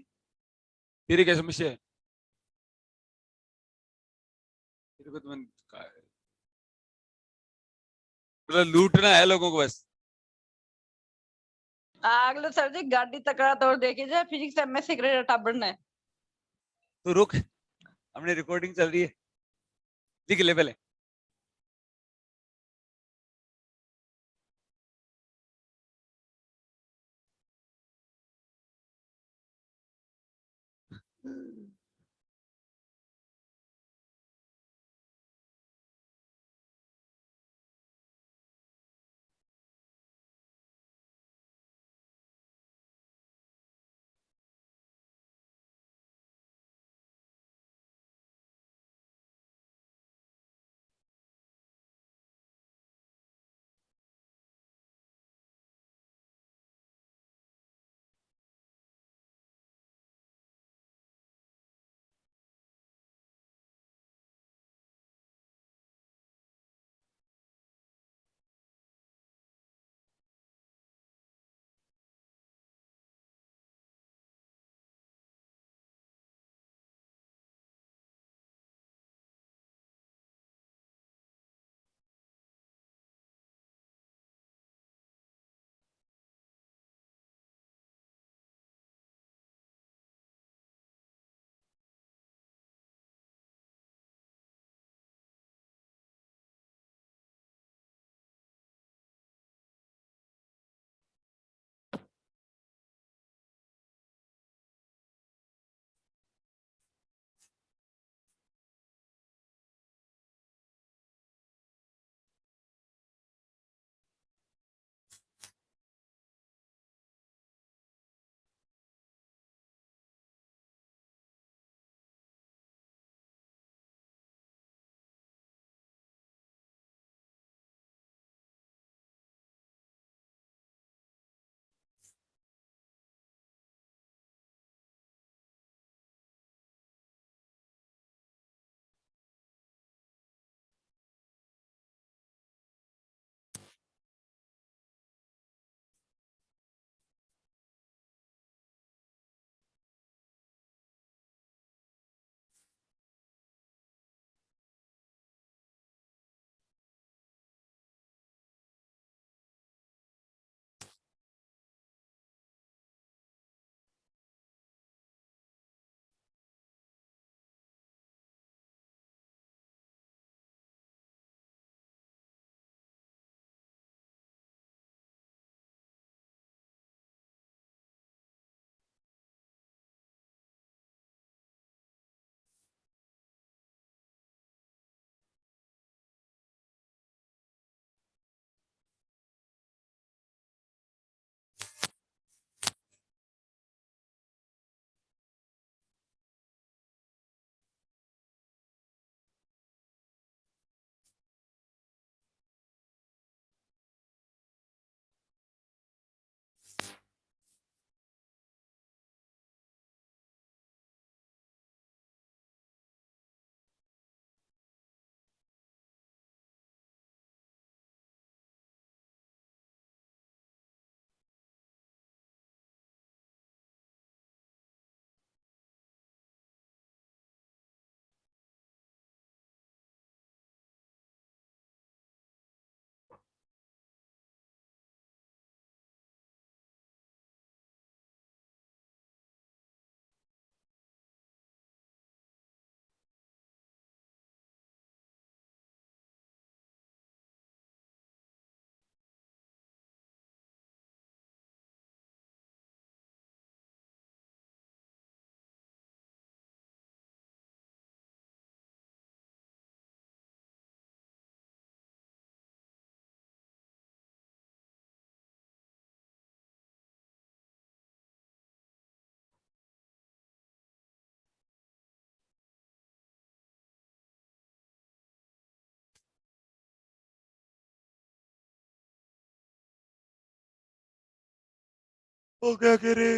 तेरी क्या समस्या है? तेरे को तो मतलब लूटना है लोगों को बस। अगले सर जी गाड़ी तकड़ा तोड़ देखी जाए फिजिक्स एमएससी ग्रेड टाबड़ ने। तो रुक, हमने रिकॉर्डिंग चल रही है, लिख ले पहले। वो क्या करे।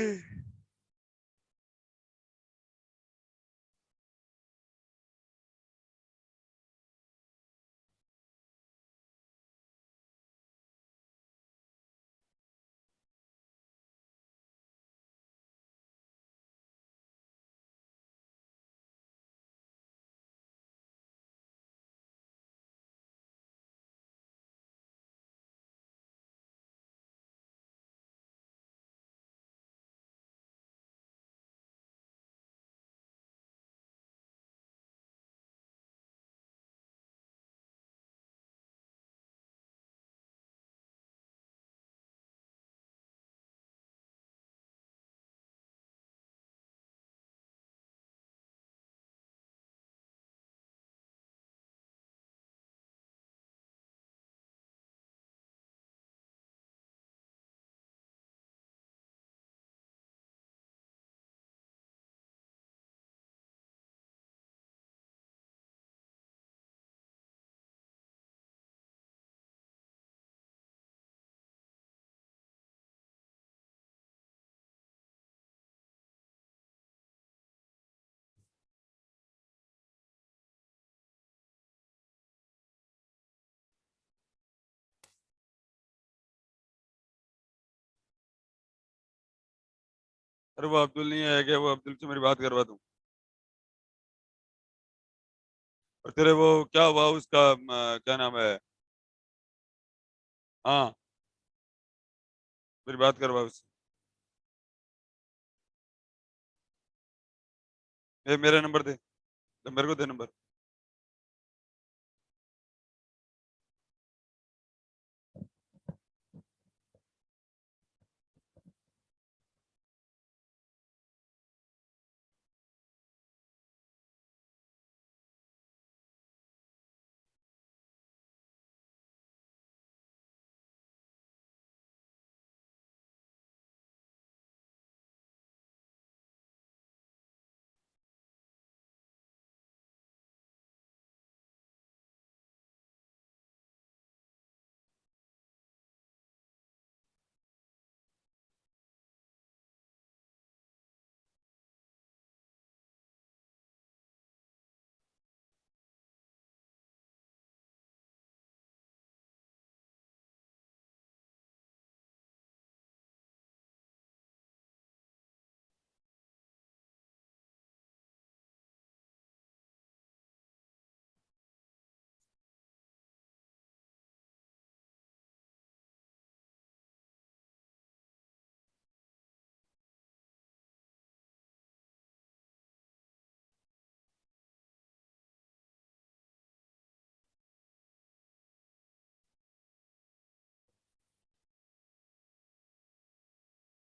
अरे वो अब्दुल नहीं आया क्या? वो अब्दुल से मेरी बात करवा दूं। और तेरे वो क्या हुआ उसका क्या नाम है? हाँ, मेरी बात करवा उससे। मेरा नंबर दे, तो मेरे को दे नंबर।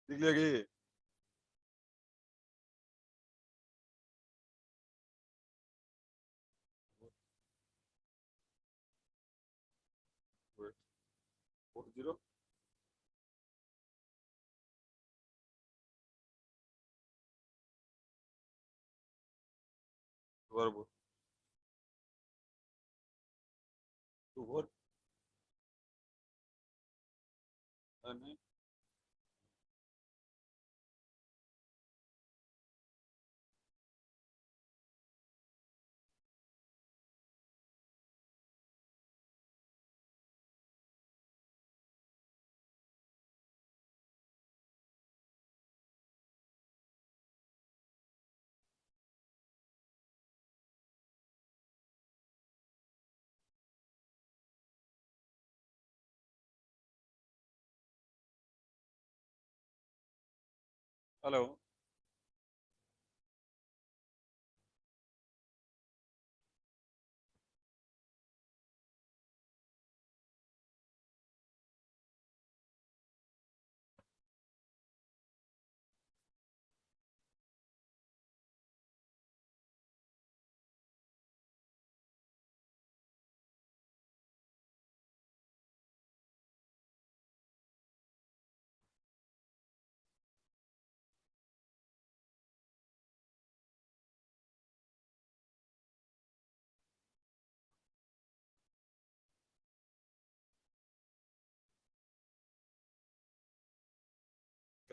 दिख लिया कि? फोर जीरो दोबारा बोल। टू फोर नहीं। हेलो।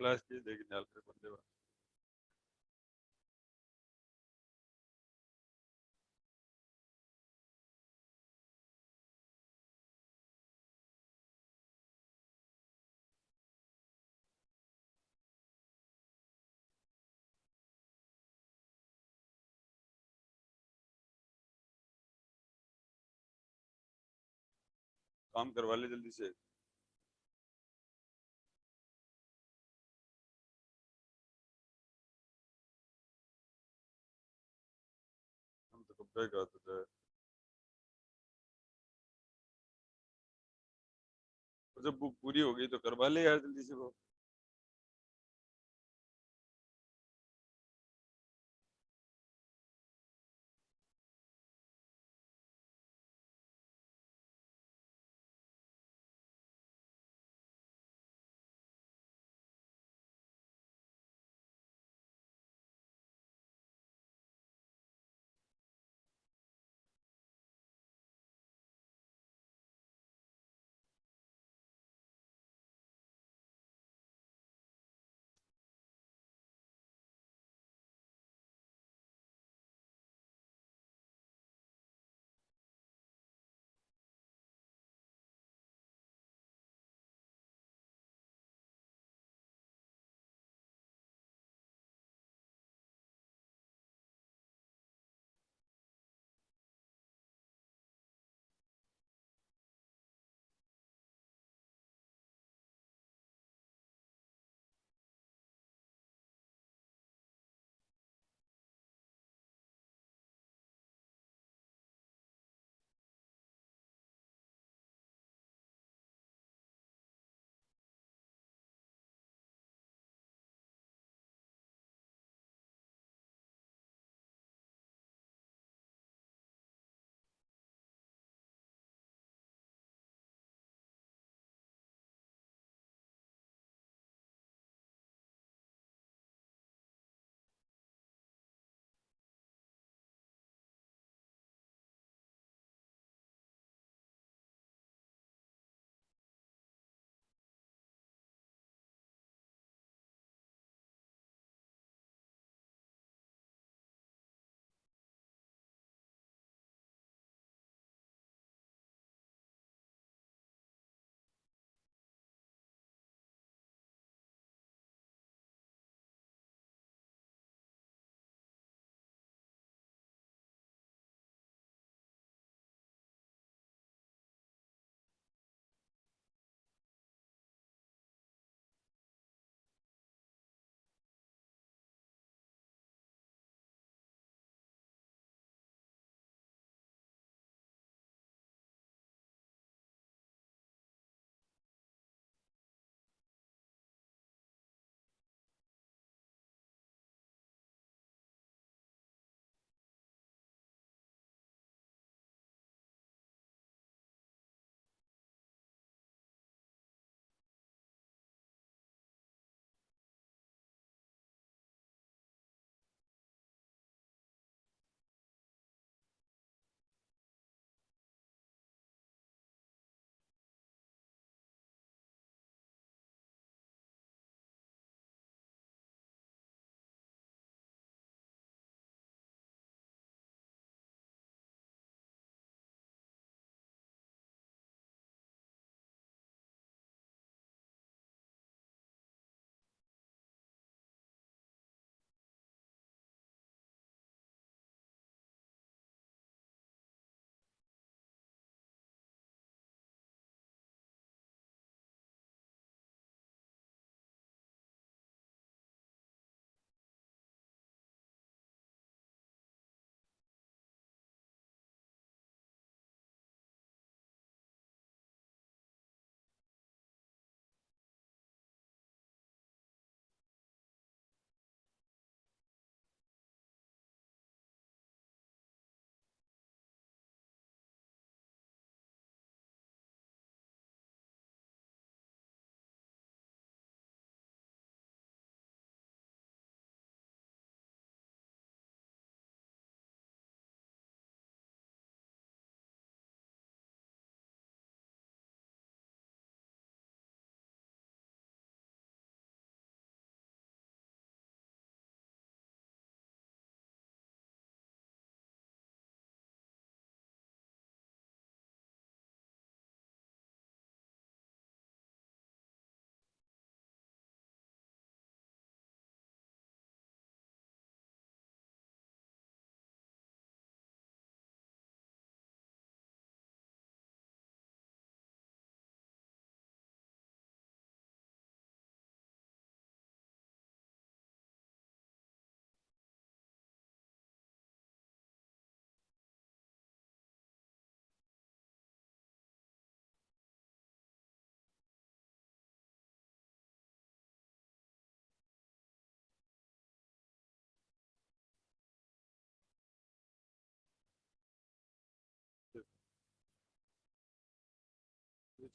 क्लास की देखने वाले बंदे भारत। काम करवा ले जल्दी से। हम तो कब का आता था। और जब बुक पूरी हो गई तो करवा ले यार जल्दी से वो।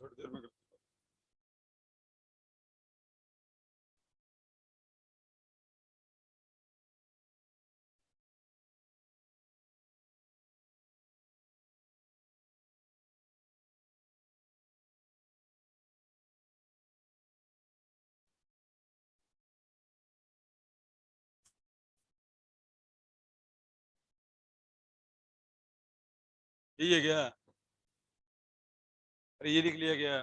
थोड़ी देर में करते हैं। यही है क्या? अरे ये लिख लिया गया।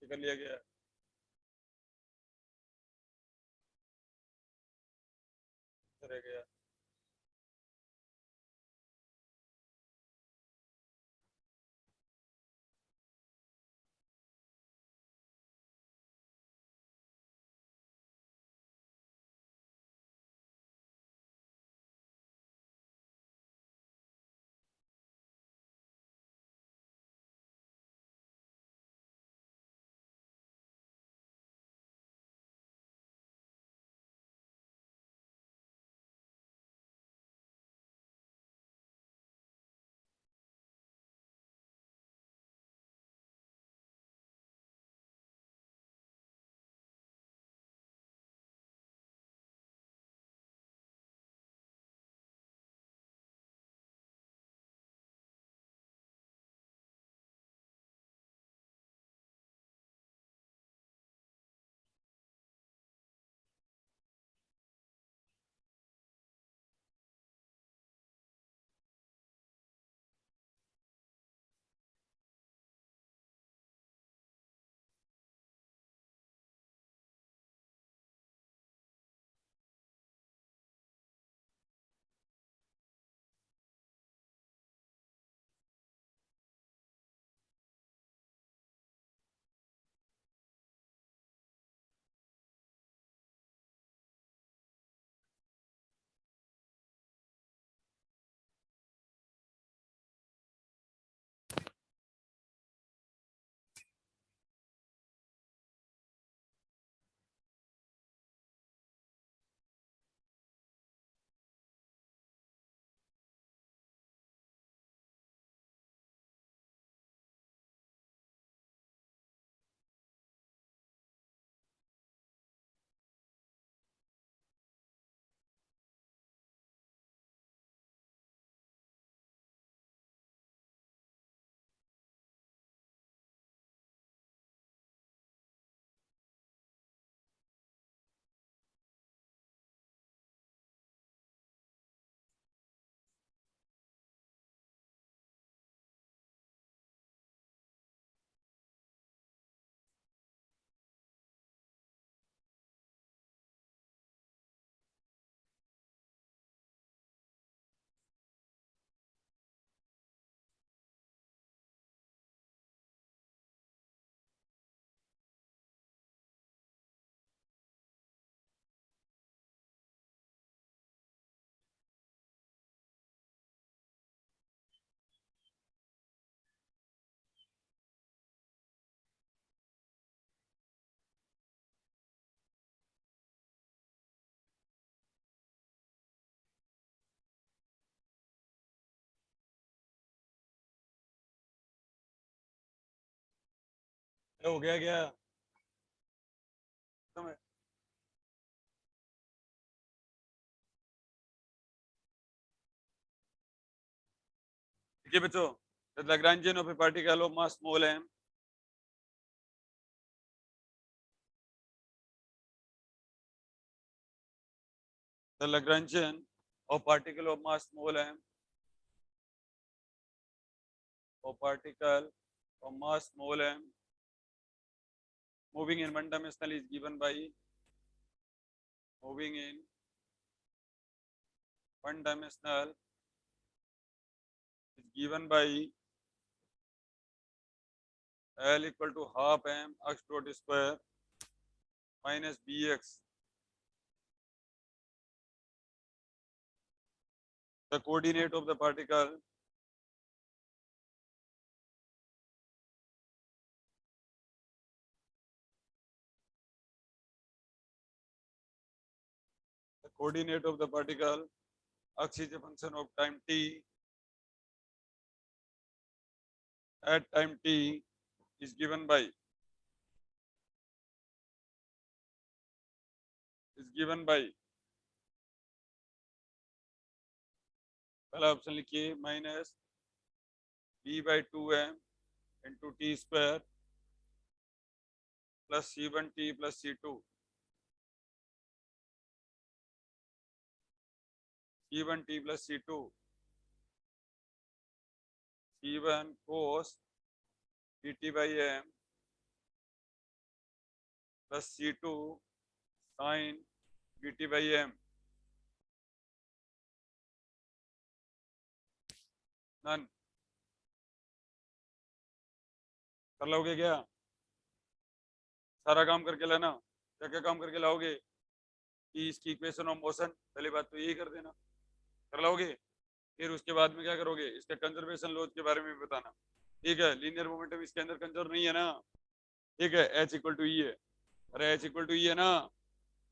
ये कर लिया गया। रह गया। हो गया क्या समझ? ठीक है बच्चों, the Lagrangian of a particle of mass small m, the Lagrangian of particle of mass small m, of particle of mass small m moving in one dimensional is given by moving in one dimensional is given by L equal to half m x dot square minus bx. The coordinate of the particle x is a function of time t. At time t is given by पहला option लिखिए minus b/2m into t square plus c1t plus c2 plus c2 c1 cos dt by m plus c2 sin dt by m नन कर लोगे क्या? सारा काम करके लाना। क्या क्या काम करके लाओगे कि इसकी इक्वेशन ऑफ मोशन, पहली बात तो यही कर देना, कर लाओगे। फिर उसके बाद में क्या करोगे, इसके कंजर्वेशन लॉज के बारे में बताना। ठीक है, लीनियर मोमेंटम इसके अंदर कंजर्व नहीं है ना, ठीक है, H इक्वल टू ई है, अरे H इक्वल टू ई है ना,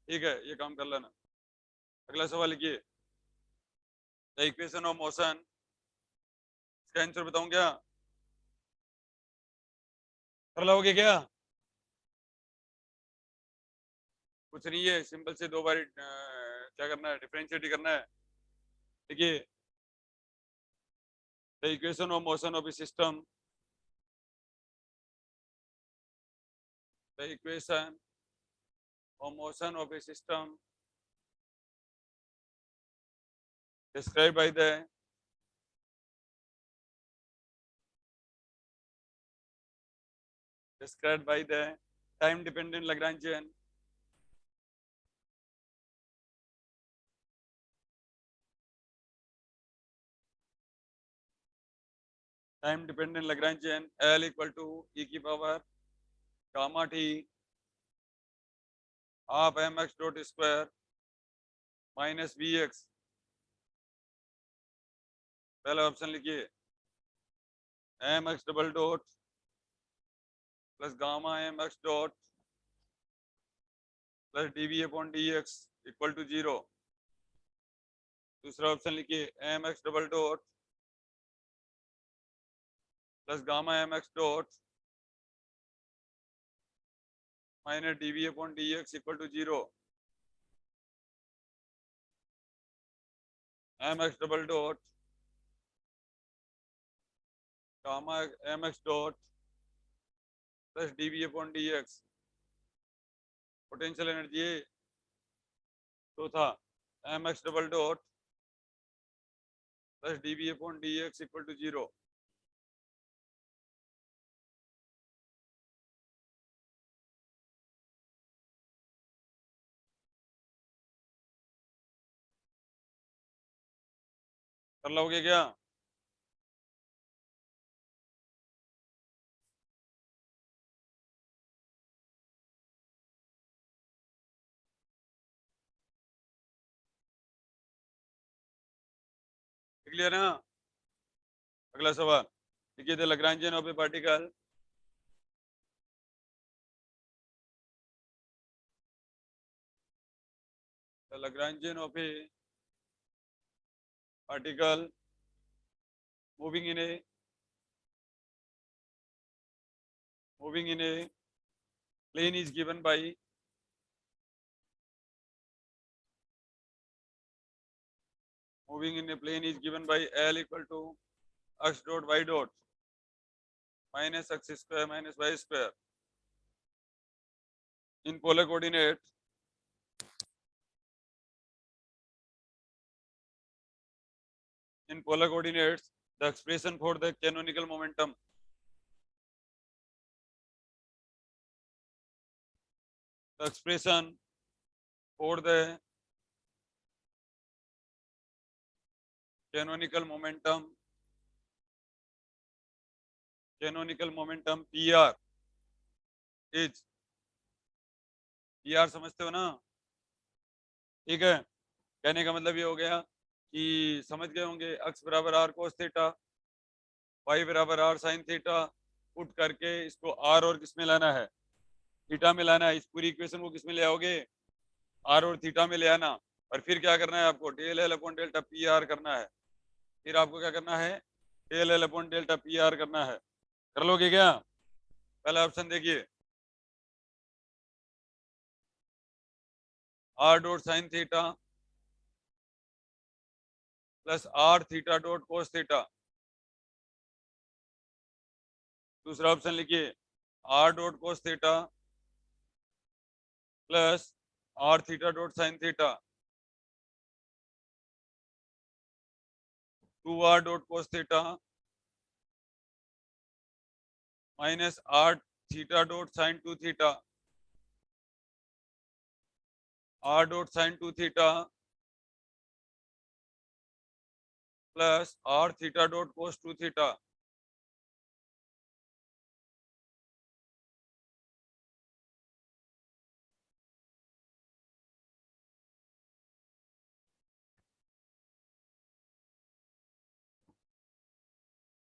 ठीक है, ये काम कर लेना। अगला सवाल लिखिए, द इक्वेशन ऑफ मोशन, इसका आंसर बताऊं क्या? कर लाओगे क्या? कुछ नहीं है, सिंपल से दो बार क्या करना है, डिफरेंशिएट करना है। देखिए, the equation of motion of A system, the equation of motion of A system described by the time dependent Lagrangian L equal to e की power gamma t half mx dot square minus bx। पहला option लिखिए, mx double dot plus gamma mx dot plus dv upon dx equal to 0। दूसरा option लिखिए, mx double dot plus gamma mx dot minus dv upon dx equal to 0। mx double dot gamma mx dot plus dv upon dx potential energy तो था mx double dot plus dv upon dx equal to 0। कर लोगे क्या? Clear है ना? अगला सवाल देखिए, the Lagrangian of A particle, the Lagrangian of A particle moving in A moving in a plane is given by L equal to x dot y dot minus x square minus y square. In polar coordinates, the expression for the canonical momentum PR is PR समझते हो ना? ठीक है, कहने का मतलब ये हो गया कि समझ गए होंगे x बराबर r cos थीटा, y बराबर r sin थीटा, पुट करके इसको r और किस में लाना है? थीटा में लाना है। इस पूरी इक्वेशन को किस में ले आओगे? r और थीटा में ले आना, और फिर क्या करना है आपको? Del L upon delta P R करना है। फिर आपको क्या करना है? Del L upon delta P R करना है। कर लोगे क्या? पहला ऑप्शन देखिए, r dot sine theta plus r theta dot cos theta. दूसरा ऑप्शन लिखिए, r dot cos theta plus r theta dot sine theta, 2r dot cos theta minus r theta dot sine 2 theta, r dot sine 2 theta plus r theta dot कोस 2 theta.